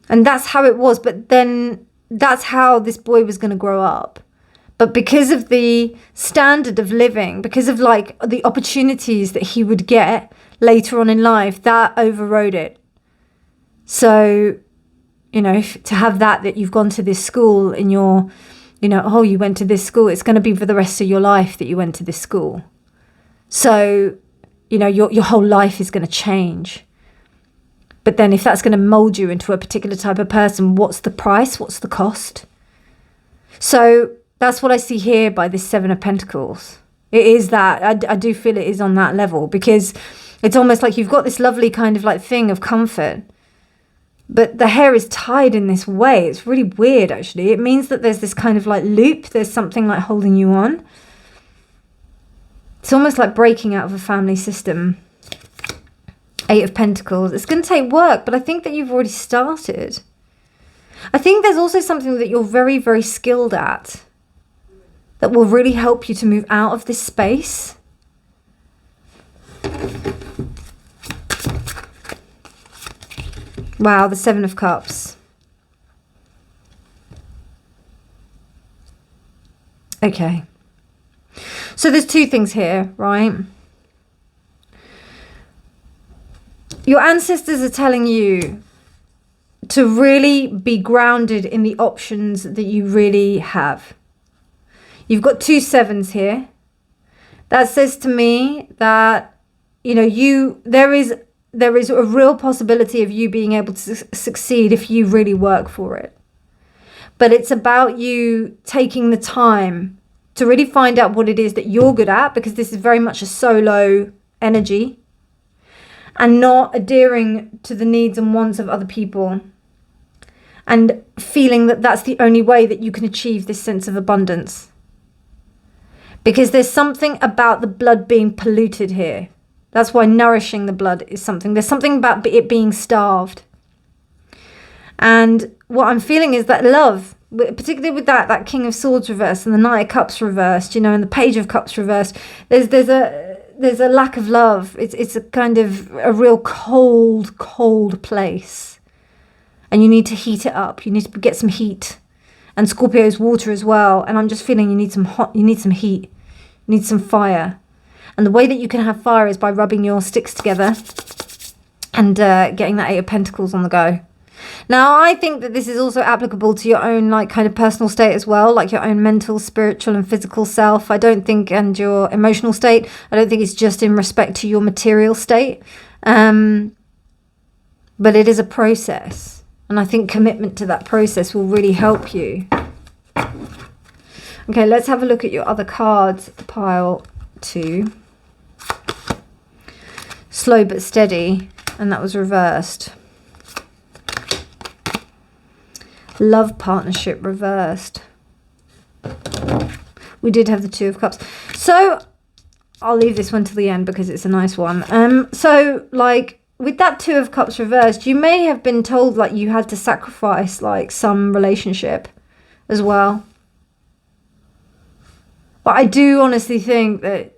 And that's how it was. But then that's how this boy was going to grow up. But because of the standard of living, because of like the opportunities that he would get later on in life, that overrode it. So, you know, to have that you've gone to this school and you're, you know, oh, you went to this school, it's going to be for the rest of your life that you went to this school. So, you know, your whole life is going to change. But then if that's going to mold you into a particular type of person, what's the price? What's the cost? So that's what I see here by this Seven of Pentacles. It is that. I do feel it is on that level, because it's almost like you've got this lovely kind of like thing of comfort, but the hair is tied in this way. It's really weird, actually. It means that there's this kind of like loop. There's something like holding you on. It's almost like breaking out of a family system. Eight of Pentacles. It's going to take work, but I think that you've already started. I think there's also something that you're very, very skilled at that will really help you to move out of this space. Wow, the Seven of Cups. Okay. So there's two things here, right? Your ancestors are telling you to really be grounded in the options that you really have. You've got two sevens here. That says to me that, you know, there is a real possibility of you being able to succeed if you really work for it. But it's about you taking the time to really find out what it is that you're good at, because this is very much a solo energy, and not adhering to the needs and wants of other people, and feeling that that's the only way that you can achieve this sense of abundance. Because there's something about the blood being polluted here. That's why nourishing the blood is something. There's something about it being starved. And what I'm feeling is that love, particularly with that King of Swords reversed and the Knight of Cups reversed, you know, and the Page of Cups reversed, there's a lack of love. It's a kind of a real cold place. And you need to heat it up. You need to get some heat. And Scorpio's water as well. And I'm just feeling you need some heat. You need some fire. And the way that you can have fire is by rubbing your sticks together and getting that Eight of Pentacles on the go. Now, I think that this is also applicable to your own like kind of personal state as well, like your own mental, spiritual and physical self. I don't think, and your emotional state, I don't think it's just in respect to your material state. But it is a process. And I think commitment to that process will really help you. Okay, let's have a look at your other cards, pile 2. Slow but steady, and that was reversed. Love partnership reversed. We did have the Two of Cups. So I'll leave this one till the end because it's a nice one. So like with that Two of Cups reversed, you may have been told like you had to sacrifice like some relationship as well. But I do honestly think that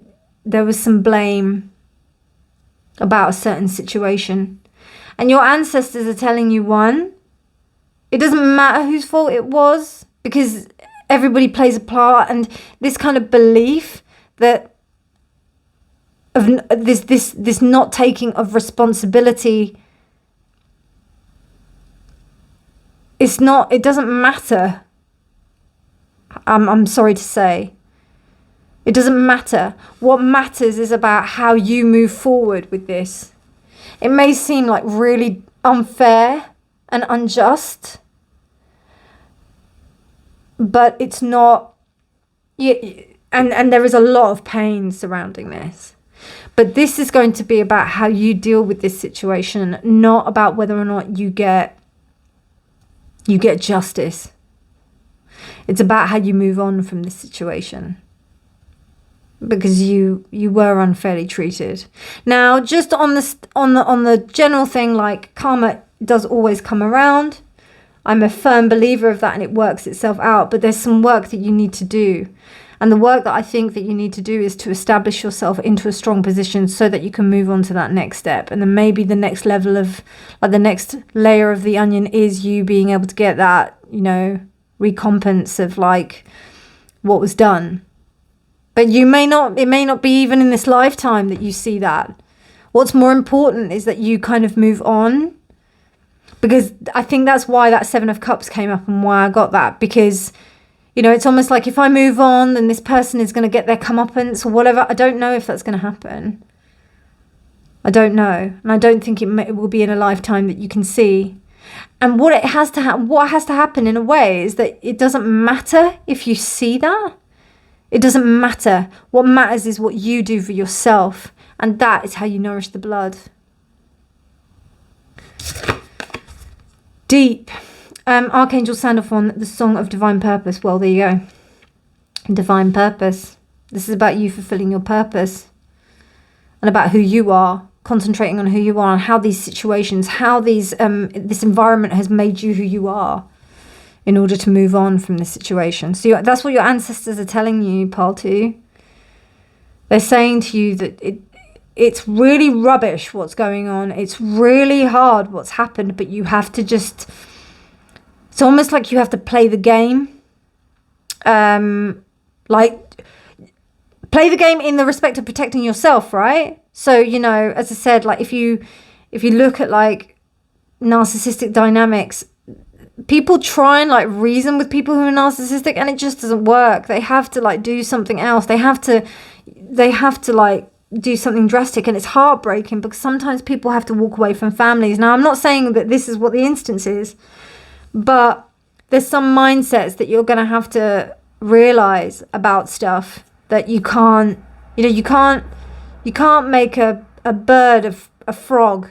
there was some blame about a certain situation. And your ancestors are telling you, one, it doesn't matter whose fault it was, because everybody plays a part. And this kind of belief that of this not taking of responsibility, it doesn't matter. I'm sorry to say. It doesn't matter. What matters is about how you move forward with this. It may seem like really unfair and unjust, but it's not. And there is a lot of pain surrounding this. But this is going to be about how you deal with this situation, not about whether or not you get justice. It's about how you move on from this situation, because you were unfairly treated. Now, just on the general thing, like, karma does always come around. I'm a firm believer of that, and it works itself out. But there's some work that you need to do. And the work that I think that you need to do is to establish yourself into a strong position so that you can move on to that next step. And then maybe the next level of, like, the next layer of the onion is you being able to get that, recompense of, like, what was done. But it may not be even in this lifetime that you see that. What's more important is that you kind of move on. Because I think that's why that Seven of Cups came up and why I got that. Because, it's almost like if I move on, then this person is going to get their comeuppance or whatever. I don't know if that's going to happen. I don't know. And I don't think it will be in a lifetime that you can see. And what has to happen in a way is that it doesn't matter if you see that. It doesn't matter. What matters is what you do for yourself. And that is how you nourish the blood. Deep. Archangel Sandalphon, the Song of Divine Purpose. Well, there you go. Divine purpose. This is about you fulfilling your purpose. And about who you are. Concentrating on who you are and how these situations, how this environment has made you who you are in order to move on from this situation. So that's what your ancestors are telling you, Pile 2. They're saying to you that it's really rubbish what's going on. It's really hard what's happened, but you have to just... It's almost like you have to play the game. Play the game in the respect of protecting yourself, right? So, as I said, like, if you look at, like, narcissistic dynamics, people try and, like, reason with people who are narcissistic, and it just doesn't work. They have to, like, do something else. They have to like, do something drastic, and it's heartbreaking because sometimes people have to walk away from families. Now, I'm not saying that this is what the instance is, but there's some mindsets that you're going to have to realize about stuff that you can't, you can't make a bird a frog,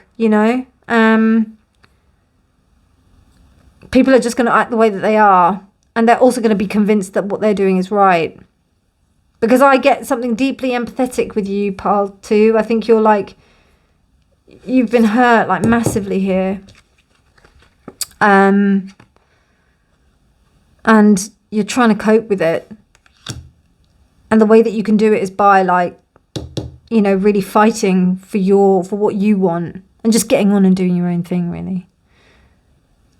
People are just going to act the way that they are, and they're also going to be convinced that what they're doing is right. Because I get something deeply empathetic with you, Pile 2. I think you're like, you've been hurt, like, massively here. And you're trying to cope with it. And the way that you can do it is by, like, really fighting for what you want and just getting on and doing your own thing, really.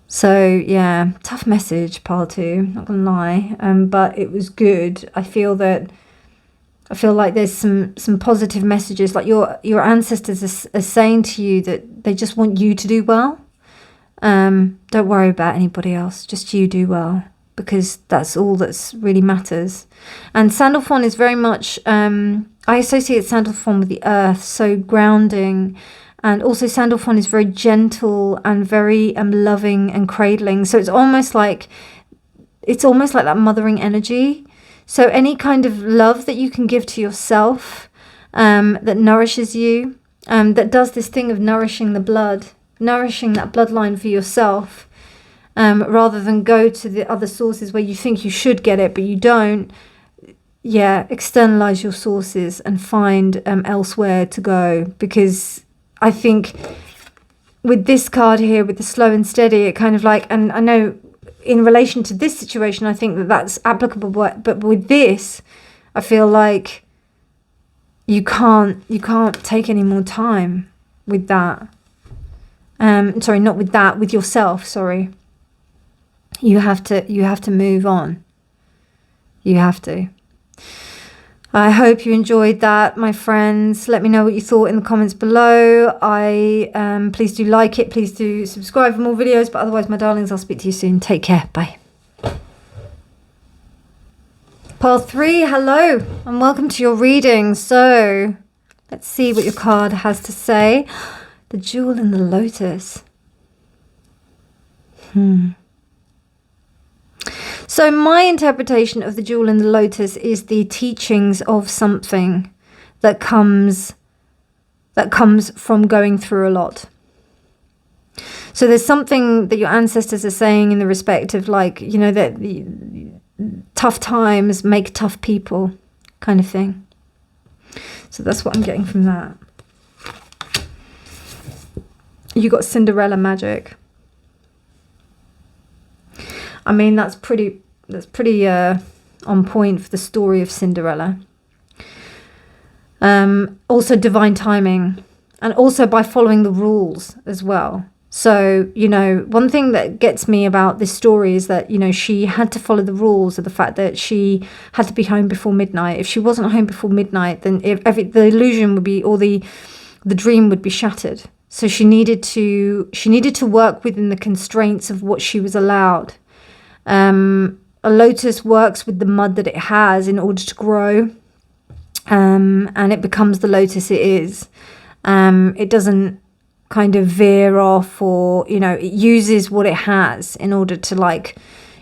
So, yeah, tough message, Pile 2, not gonna lie. But it was good. I feel like there's some positive messages. Like, your ancestors are saying to you that they just want you to do well. Don't worry about anybody else. Just you do well, because that's all that's really matters. And Sandalphon is very much, I associate Sandalphon with the earth, so grounding. And also Sandalphon is very gentle and very loving and cradling. So it's almost like that mothering energy. So any kind of love that you can give to yourself, that nourishes you, that does this thing of nourishing the blood, nourishing that bloodline for yourself, rather than go to the other sources where you think you should get it, but you don't. Yeah, externalize your sources and find elsewhere to go. Because I think with this card here, with the slow and steady, it kind of like, and I know in relation to this situation, I think that that's applicable, but with this, I feel like you can't take any more time with that. Sorry, not with that, with yourself, sorry. You have to move on. You have to. I hope you enjoyed that, my friends. Let me know what you thought in the comments below. Please do like it. Please do subscribe for more videos. But otherwise, my darlings, I'll speak to you soon. Take care. Bye. Pile 3, hello, and welcome to your reading. So, let's see what your card has to say. The Jewel in the Lotus. So my interpretation of the Jewel in the Lotus is the teachings of something that comes from going through a lot. So there's something that your ancestors are saying in the respect of, like, you know, that the tough times make tough people kind of thing. So that's what I'm getting from that. You got Cinderella magic. I mean, that's pretty on point for the story of Cinderella. Also divine timing, and also by following the rules as well. So, you know, one thing that gets me about this story is that, you know, she had to follow the rules of the fact that she had to be home before midnight. If she wasn't home before midnight, then the illusion would be, or the dream would be shattered. So she needed to work within the constraints of what she was allowed. A lotus works with the mud that it has in order to grow, and it becomes the lotus it is. It doesn't kind of veer off, or, you know, it uses what it has in order to, like,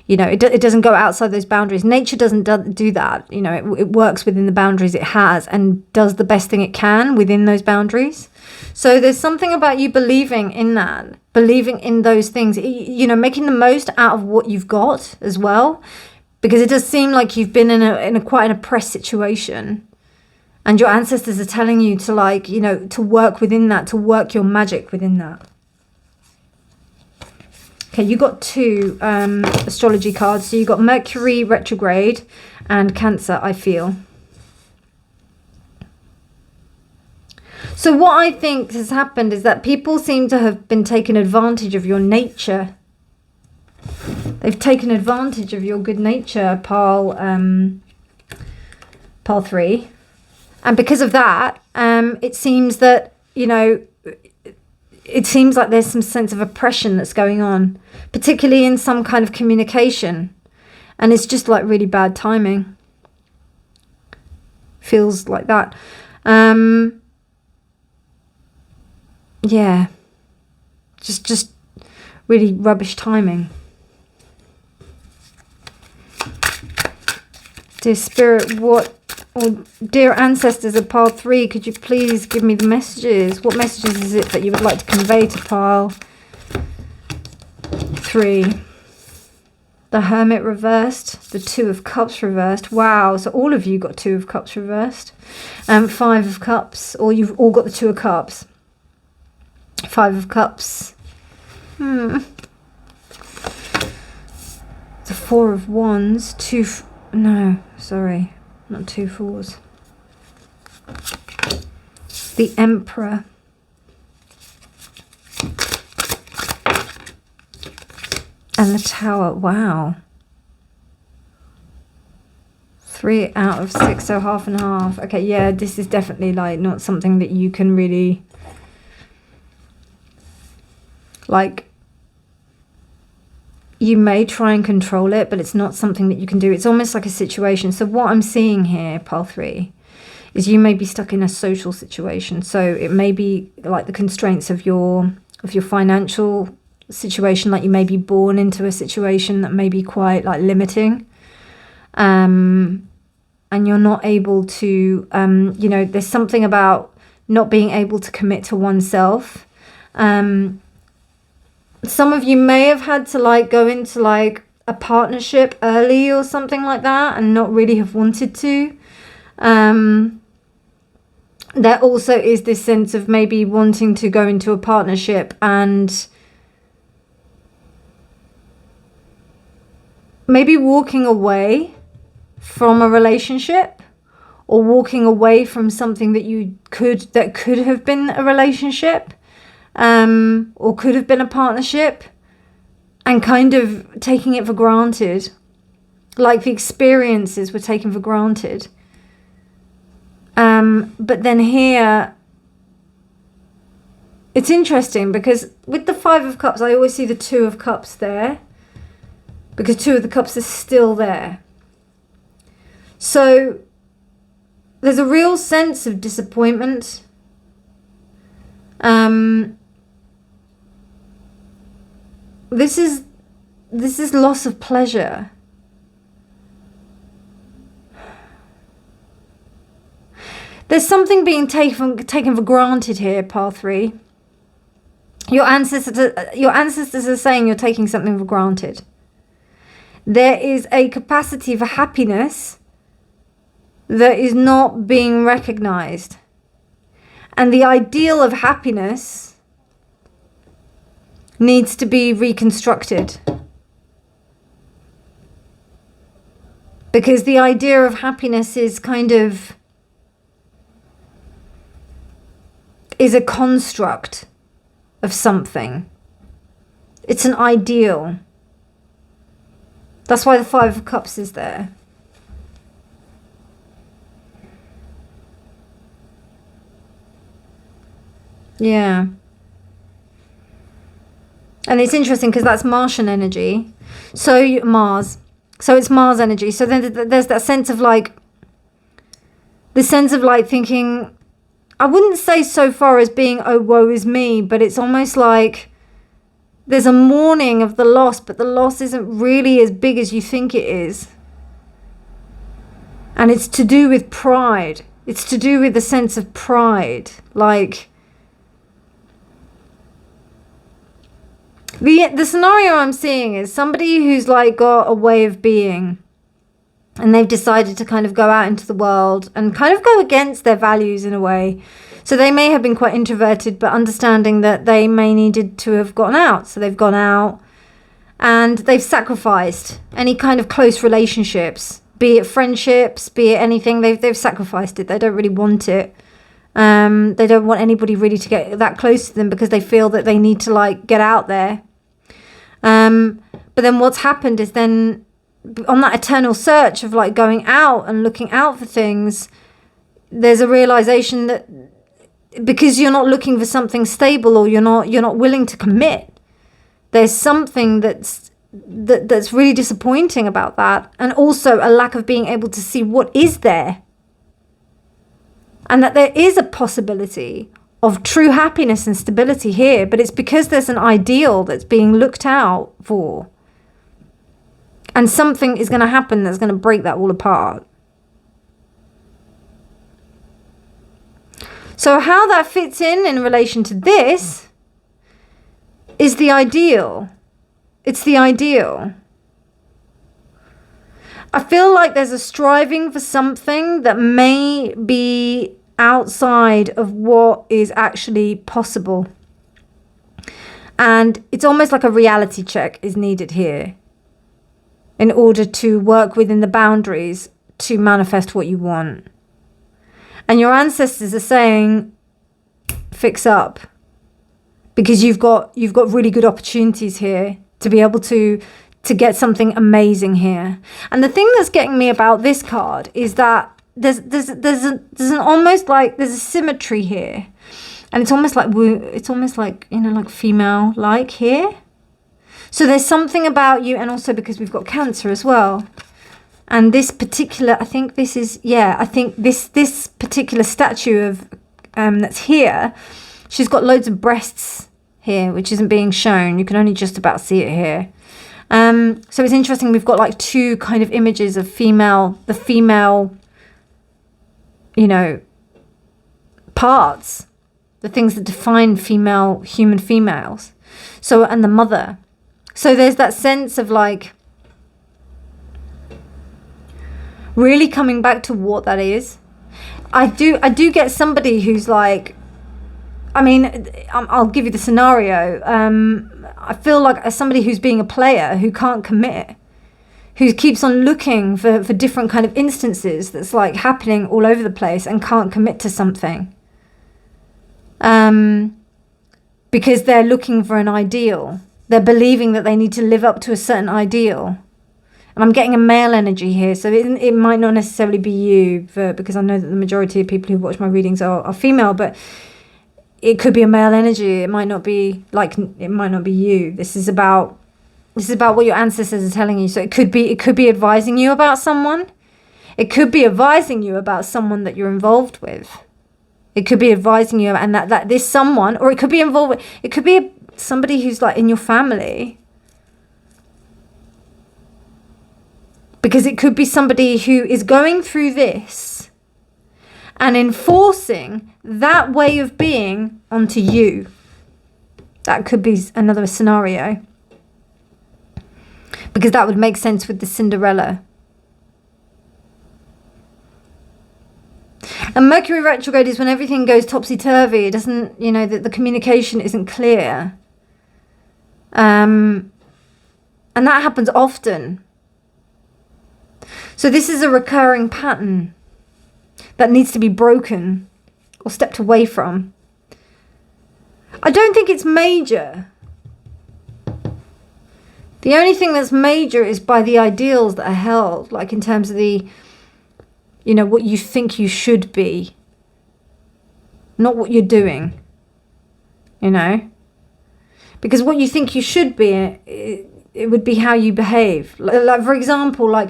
you know, it doesn't go outside those boundaries. Nature doesn't do that. You know, it works within the boundaries it has and does the best thing it can within those boundaries. So there's something about you believing in that, believing in those things, you know, making the most out of what you've got as well, because it does seem like you've been in a quite an oppressed situation, and your ancestors are telling you to, like, you know, to work within that, to work your magic within that. Okay, you got 2 astrology cards. So you got Mercury retrograde and Cancer, I feel. So what I think has happened is that people seem to have been taking advantage of your nature. They've taken advantage of your good nature, Pile 3. And because of that, it seems that, you know, it seems like there's some sense of oppression that's going on, particularly in some kind of communication. And it's just like really bad timing. Feels like that. Yeah. Just really rubbish timing. Dear Spirit, or dear ancestors of Pile 3, could you please give me the messages? What messages is it that you would like to convey to Pile 3? The Hermit reversed, the 2 of Cups reversed. Wow, so all of you got 2 of Cups reversed. 5 of Cups, or you've all got the 2 of Cups. 5 of Cups. The 4 of Wands, no, sorry. Not 2 4s. The Emperor. And the Tower. Wow. 3 out of 6, so half and half. Okay, yeah, this is definitely, like, not something that you can really, like, you may try and control it, but it's not something that you can do. It's almost like a situation. So what I'm seeing here, Pile 3, is you may be stuck in a social situation. So it may be like the constraints of your financial situation, like you may be born into a situation that may be quite, like, limiting. And you're not able to, you know, there's something about not being able to commit to oneself. Some of you may have had to, like, go into, like, a partnership early or something like that and not really have wanted to. There also is this sense of maybe wanting to go into a partnership and maybe walking away from a relationship, or walking away from something that could have been a relationship. or could have been a partnership, and kind of taking it for granted. Like the experiences were taken for granted. But then here, it's interesting because with the Five of Cups, I always see the Two of Cups there, because Two of the Cups is still there. So there's a real sense of disappointment. This is loss of pleasure. There's something being taken for granted here, Path 3. Your ancestors are saying you're taking something for granted. There is a capacity for happiness that is not being recognized. And the ideal of happiness needs to be reconstructed. Because the idea of happiness is is a construct of something. It's an ideal. That's why the Five of Cups is there. Yeah. And it's interesting because that's Martian energy. So Mars. So it's Mars energy. So then there's that sense of like, the sense of like thinking, I wouldn't say so far as being, oh, woe is me, but it's almost like there's a mourning of the loss, but the loss isn't really as big as you think it is. And it's to do with pride. It's to do with the sense of pride. Like, the scenario I'm seeing is somebody who's like got a way of being, and they've decided to kind of go out into the world and kind of go against their values in a way. So they may have been quite introverted, but understanding that they may needed to have gone out. So they've gone out and they've sacrificed any kind of close relationships, be it friendships, be it anything. They've sacrificed it. They don't really want it. They don't want anybody really to get that close to them because they feel that they need to like get out there. But then what's happened is then on that eternal search of like going out and looking out for things, there's a realization that because you're not looking for something stable, or you're not willing to commit, there's something that's really disappointing about that. And also a lack of being able to see what is there, and that there is a possibility of true happiness and stability here, but it's because there's an ideal that's being looked out for. And something is going to happen that's going to break that all apart. So how that fits in relation to this is the ideal. It's the ideal. I feel like there's a striving for something that may be outside of what is actually possible. And it's almost like a reality check is needed here in order to work within the boundaries to manifest what you want. And your ancestors are saying, fix up, because you've got really good opportunities here to be able to get something amazing here. And the thing that's getting me about this card is that there's an almost like there's a symmetry here, and it's almost like like female like here. So there's something about you, and also because we've got Cancer as well. And this particular, I think this particular statue of that's here, she's got loads of breasts here, which isn't being shown. You can only just about see it here. So it's interesting. We've got like two kind of images of the female, parts, the things that define human females. So, and the mother. So there's that sense of like really coming back to what that is. I do get somebody who's like, I mean, I'll give you the scenario. I feel like as somebody who's being a player who can't commit, who keeps on looking for different kind of instances that's like happening all over the place and can't commit to something. because they're looking for an ideal. They're believing that they need to live up to a certain ideal. And I'm getting a male energy here, so it might not necessarily be you, because I know that the majority of people who watch my readings are female, but it could be a male energy. It might not be you. This is about what your ancestors are telling you. So it could be advising you about someone. It could be advising you about someone that you're involved with. It could be advising you, and that this someone, or it could be involved with, it could be somebody who's like in your family. Because it could be somebody who is going through this and enforcing that way of being onto you. That could be another scenario. Because that would make sense with the Cinderella. And Mercury retrograde is when everything goes topsy-turvy. It doesn't, the communication isn't clear. And that happens often. So this is a recurring pattern that needs to be broken or stepped away from. I don't think it's major. The only thing that's major is by the ideals that are held, like in terms of the, what you think you should be, not what you're doing, Because what you think you should be, it would be how you behave. Like, for example, like,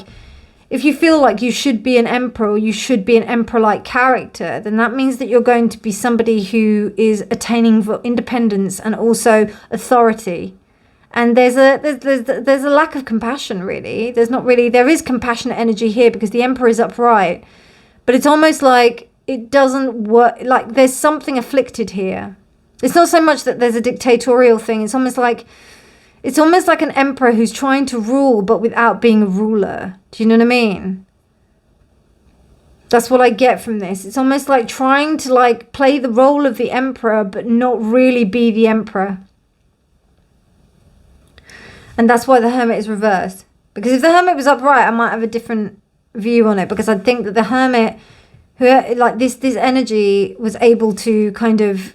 if you feel like you should be an emperor, or you should be an emperor-like character, then that means that you're going to be somebody who is attaining for independence and also authority. And there's a lack of compassion, really. There is compassionate energy here because the emperor is upright. But it's almost like it doesn't work, like there's something afflicted here. It's not so much that there's a dictatorial thing. It's almost like an emperor who's trying to rule but without being a ruler. Do you know what I mean? That's what I get from this. It's almost like trying to like play the role of the emperor but not really be the emperor. And that's why the Hermit is reversed. Because if the Hermit was upright, I might have a different view on it. Because I think that the Hermit, this energy was able to kind of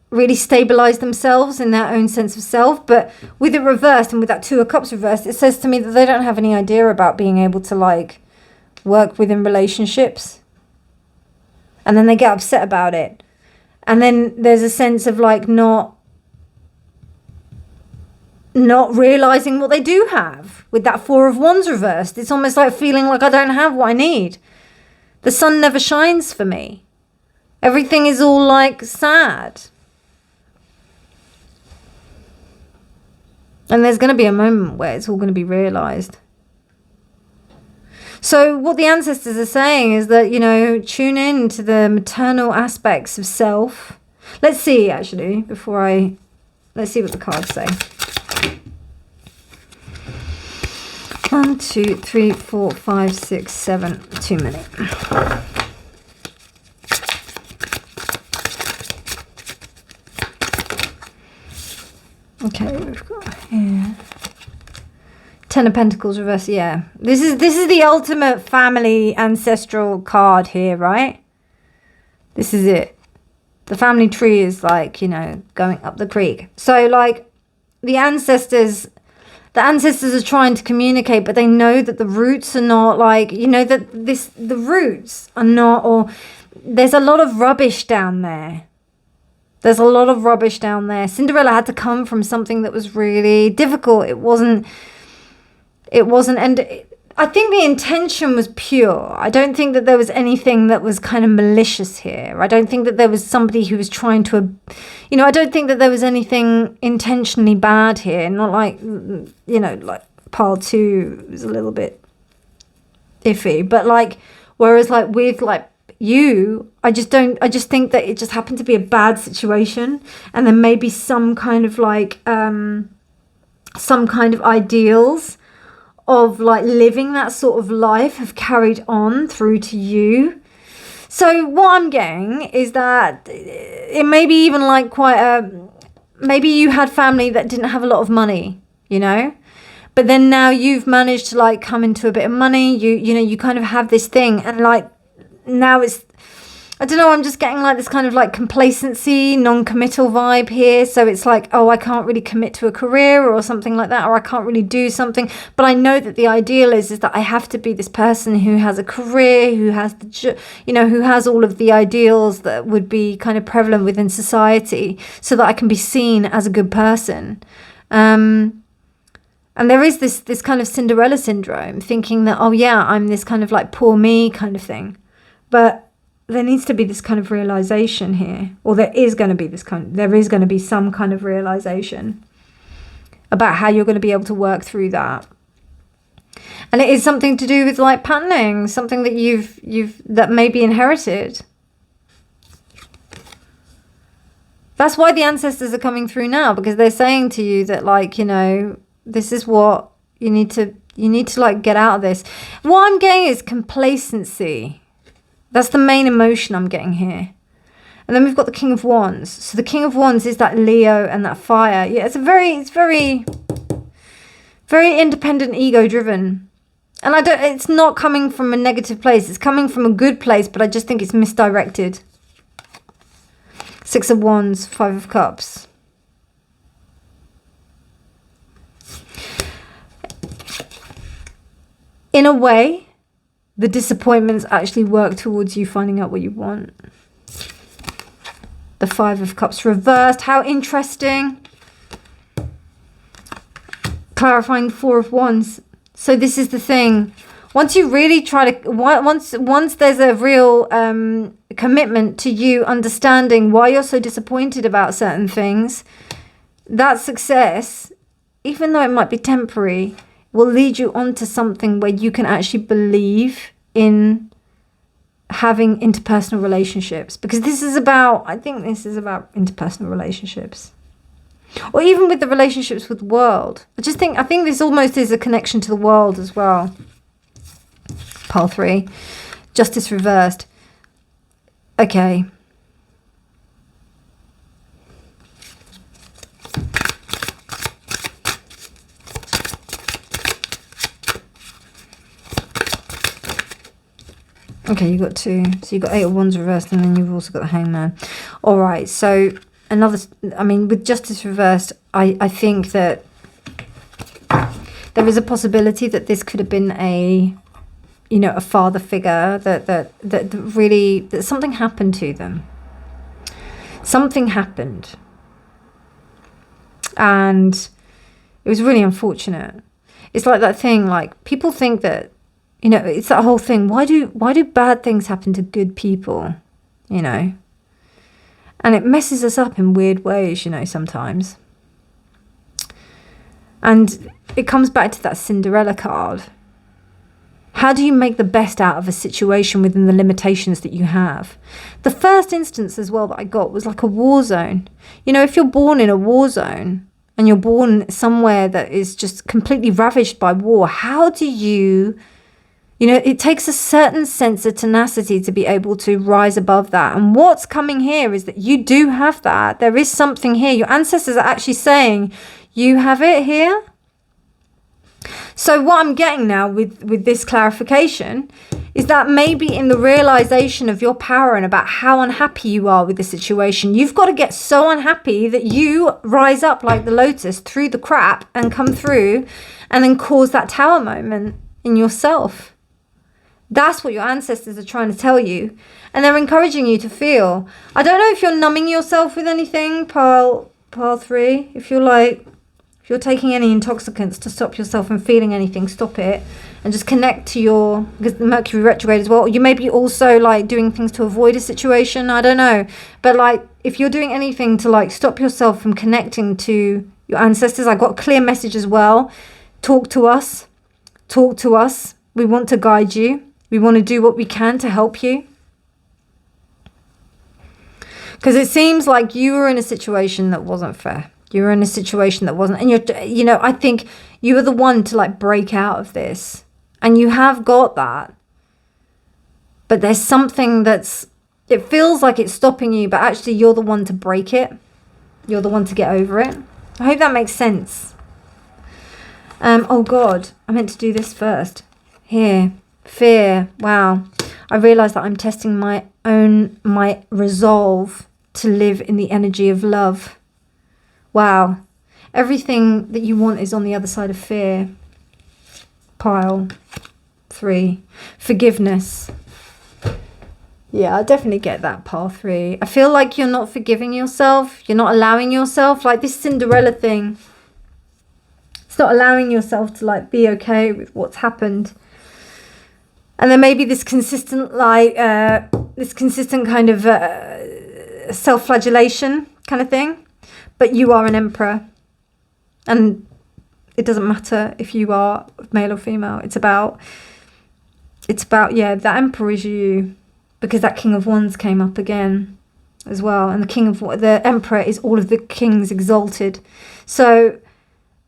really stabilize themselves in their own sense of self. But with it reversed and with that Two of Cups reversed, it says to me that they don't have any idea about being able to like work within relationships. And then they get upset about it. And then there's a sense of like not realizing what they do have with that Four of Wands reversed. It's almost like feeling like I don't have what I need. The sun never shines for me. Everything is all like sad. And there's going to be a moment where it's all going to be realized. So what the ancestors are saying is that, tune in to the maternal aspects of self. Let's see, actually, let's see what the cards say. 1, 2, 3, 4, 5, 6, 7. Too many. Okay, we've got here Ten of Pentacles reverse. Yeah, this is the ultimate family ancestral card here, right? This is it. The family tree is like, going up the creek. So like the ancestors are trying to communicate, but they know that the roots are not like, the roots are not, or there's a lot of rubbish down there. There's a lot of rubbish down there. Cinderella had to come from something that was really difficult. It wasn't, and I think the intention was pure. I don't think that there was anything that was kind of malicious here. I don't think that there was somebody who was trying to, I don't think that there was anything intentionally bad here. Not like, like pile 2 was a little bit iffy. But like, whereas like with like you, I just think that it just happened to be a bad situation. And then maybe some kind of like, some kind of ideals of like living that sort of life have carried on through to you. So what I'm getting is that it may be even like maybe you had family that didn't have a lot of money, but then now you've managed to like come into a bit of money. You kind of have this thing, and like now I don't know, I'm just getting like this kind of like complacency, non-committal vibe here. So it's like, oh, I can't really commit to a career or something like that, or I can't really do something. But I know that the ideal is that I have to be this person who has a career, who has the, who has all of the ideals that would be kind of prevalent within society, so that I can be seen as a good person. And there is this kind of Cinderella syndrome, thinking that, oh yeah, I'm this kind of like poor me kind of thing. But there needs to be this kind of realization here, or there is going to be some kind of realization about how you're going to be able to work through that. And it is something to do with like patterning, something that that may be inherited. That's why the ancestors are coming through now, because they're saying to you that, like, this is what you need to like get out of this. What I'm getting is complacency. That's the main emotion I'm getting here. And then we've got the King of Wands. So the King of Wands is that Leo and that fire. Yeah, it's very, very independent, ego-driven. And it's not coming from a negative place. It's coming from a good place, but I just think it's misdirected. Six of Wands, Five of Cups. In a way, the disappointments actually work towards you finding out what you want. The Five of Cups reversed. How interesting. Clarifying Four of Wands. So this is the thing. Once you really try to... Once there's a real commitment to you understanding why you're so disappointed about certain things, that success, even though it might be temporary, will lead you on to something where you can actually believe in having interpersonal relationships. Because I think this is about interpersonal relationships. Or even with the relationships with the world. I think this almost is a connection to the world as well. Pile 3. Justice reversed. Okay. Okay, you got 2. So you've got 8 of Wands reversed, and then you've also got the Hangman. All right, so with Justice reversed, I think that there is a possibility that this could have been a father figure that something happened to them. Something happened. And it was really unfortunate. It's like that thing, like, people think that, it's that whole thing. Why do bad things happen to good people? And it messes us up in weird ways, sometimes. And it comes back to that Cinderella card. How do you make the best out of a situation within the limitations that you have? The first instance as well that I got was like a war zone. If you're born in a war zone and you're born somewhere that is just completely ravaged by war, how do you... it takes a certain sense of tenacity to be able to rise above that. And what's coming here is that you do have that. There is something here. Your ancestors are actually saying, you have it here. So what I'm getting now with this clarification is that maybe in the realization of your power and about how unhappy you are with the situation, you've got to get so unhappy that you rise up like the lotus through the crap and come through and then cause that tower moment in yourself. That's what your ancestors are trying to tell you. And they're encouraging you to feel. I don't know if you're numbing yourself with anything, pile 3. If you're taking any intoxicants to stop yourself from feeling anything, stop it. And just connect to because the Mercury retrograde as well. You may be also like doing things to avoid a situation. I don't know. But like, if you're doing anything to like stop yourself from connecting to your ancestors, I got a clear message as well. Talk to us. Talk to us. We want to guide you. We want to do what we can to help you. Because it seems like you were in a situation that wasn't fair. You were in a situation that wasn't, and I think you were the one to like break out of this. And you have got that. But there's something it feels like it's stopping you, but actually you're the one to break it. You're the one to get over it. I hope that makes sense. Oh God, I meant to do this first. Here. Fear. Wow. I realize that I'm testing my resolve to live in the energy of love. Wow. Everything that you want is on the other side of fear. Pile 3. Forgiveness. Yeah, I definitely get that, pile 3. I feel like you're not forgiving yourself. You're not allowing yourself, like this Cinderella thing. It's not allowing yourself to like be okay with what's happened. And then maybe this consistent like this consistent kind of self-flagellation kind of thing. But you are an emperor, and it doesn't matter if you are male or female. It's about yeah, the emperor is you, because that King of Wands came up again as well, and the emperor is all of the kings exalted. So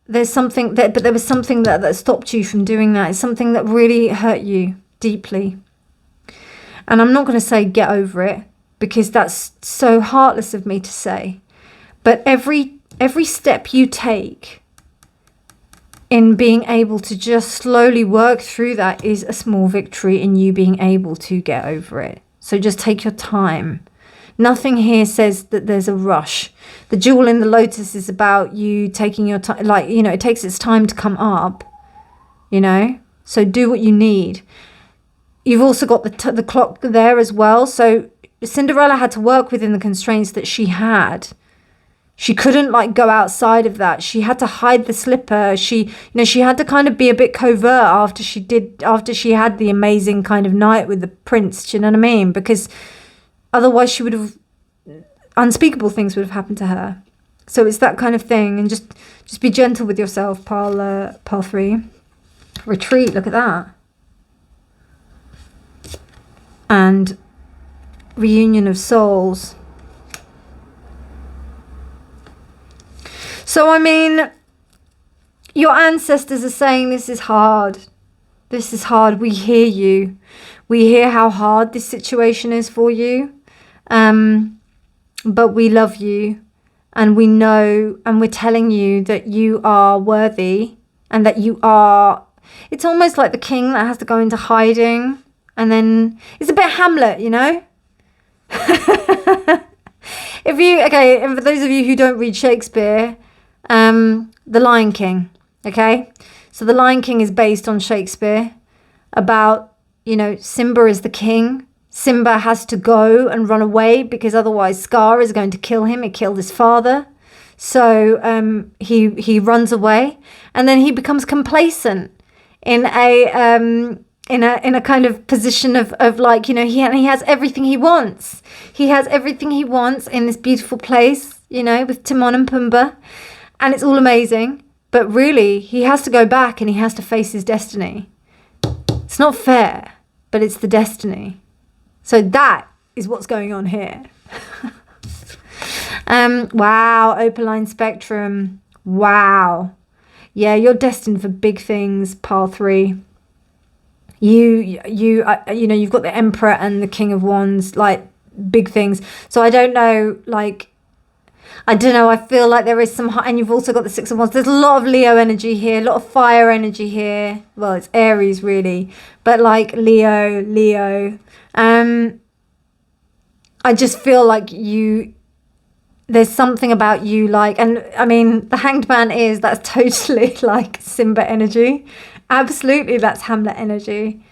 there's something that, but there was something that stopped you from doing that. It's something that really hurt you deeply. And I'm not going to say get over it, because that's so heartless of me to say. But every step you take in being able to just slowly work through that is a small victory in you being able to get over it. So just take your time. Nothing here says that there's a rush. The jewel in the lotus is about you taking your time. Like, you know, it takes its time to come up, you know. So do what you need. You've also got the clock there as well. So Cinderella had to work within the constraints that she had. She couldn't like go outside of that. She had to hide the slipper. She had to kind of be a bit covert after she had the amazing kind of night with the prince. Do you know what I mean? Because otherwise she would have, unspeakable things would have happened to her. So it's that kind of thing. And just be gentle with yourself, pile 3. Retreat, look at that. And reunion of souls. So, I mean, your ancestors are saying this is hard. This is hard. We hear you. We hear how hard this situation is for you. But we love you. And we know, and we're telling you that you are worthy. And that you are... It's almost like the king that has to go into hiding. And then... It's a bit Hamlet, you know? Okay, and for those of you who don't read Shakespeare... The Lion King, okay? So The Lion King is based on Shakespeare, about, you know, Simba is the king. Simba has to go and run away because otherwise Scar is going to kill him. He killed his father. So he runs away, and then he becomes complacent in a kind of position of like, you know, he has everything he wants. He has everything he wants in this beautiful place, you know, with Timon and Pumbaa. And it's all amazing, but really he has to go back and he has to face his destiny. It's not fair, but it's the destiny. So that is what's going on here. Wow, opaline spectrum. Wow. Yeah, you're destined for big things, pile 3. You know, you've got the Emperor and the King of Wands, like big things. So I don't know, like, I don't know, I feel like there is some... And you've also got the 6 of Wands. There's a lot of Leo energy here, a lot of fire energy here. Well, it's Aries, really. But, like, Leo. I just feel like there's something about you, like... And, I mean, the Hanged Man that's totally, like, Simba energy. Absolutely, that's Hamlet energy.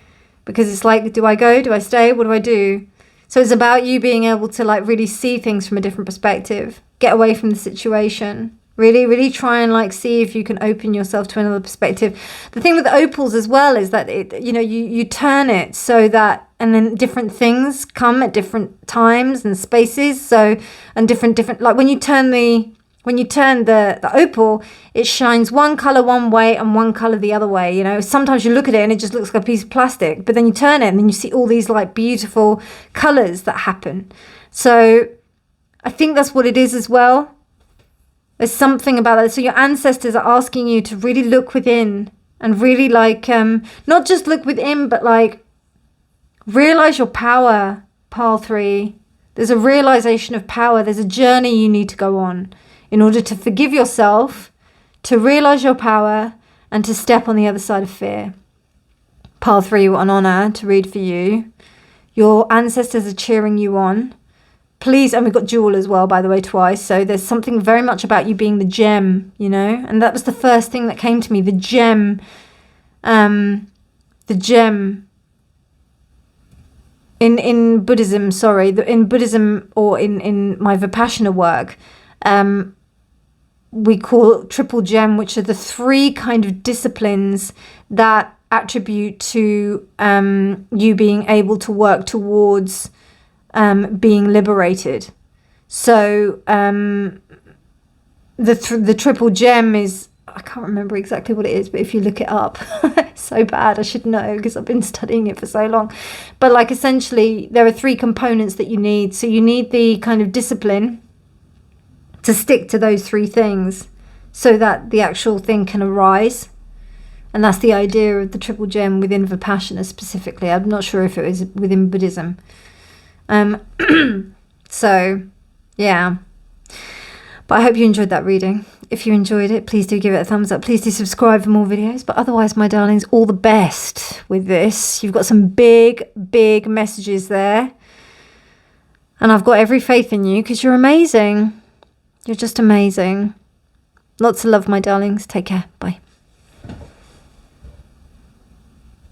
Because it's like, do I go? Do I stay? What do I do? So it's about you being able to, like, really see things from a different perspective. Get away from the situation. Really, really try and, like, see if you can open yourself to another perspective. The thing with the opals as well is that, you turn it so that, and then different things come at different times and spaces. So, and different, like, when you turn the opal, it shines one color one way and one color the other way. You know, sometimes you look at it and it just looks like a piece of plastic, but then you turn it and then you see all these, like, beautiful colors that happen. So I think that's what it is as well. There's something about that. So your ancestors are asking you to really look within and really, like, not just look within, but, like, realize your power, pile 3. There's a realization of power. There's a journey you need to go on in order to forgive yourself, to realize your power, and to step on the other side of fear. Pile 3, what an honor to read for you. Your ancestors are cheering you on. Please, and we've got Jewel as well, by the way, twice. So there's something very much about you being the gem, you know. And that was the first thing that came to me, the gem. The gem. In Buddhism, sorry, in Buddhism or in my Vipassana work, we call triple gem, which are the 3 kind of disciplines that attribute to you being able to work towards being liberated. So the triple gem is, I can't remember exactly what it is, but if you look it up, it's so bad, I should know because I've been studying it for so long. But like essentially there are 3 components that you need. So you need the kind of discipline to stick to those 3 things so that the actual thing can arise. And that's the idea of the triple gem within Vipassana specifically. I'm not sure if it was within Buddhism. So, yeah. But I hope you enjoyed that reading. If you enjoyed it, please do give it a thumbs up. Please do subscribe for more videos. But otherwise, my darlings, all the best with this. You've got some big, big messages there. And I've got every faith in you because you're amazing. You're just amazing. Lots of love, my darlings. Take care. Bye.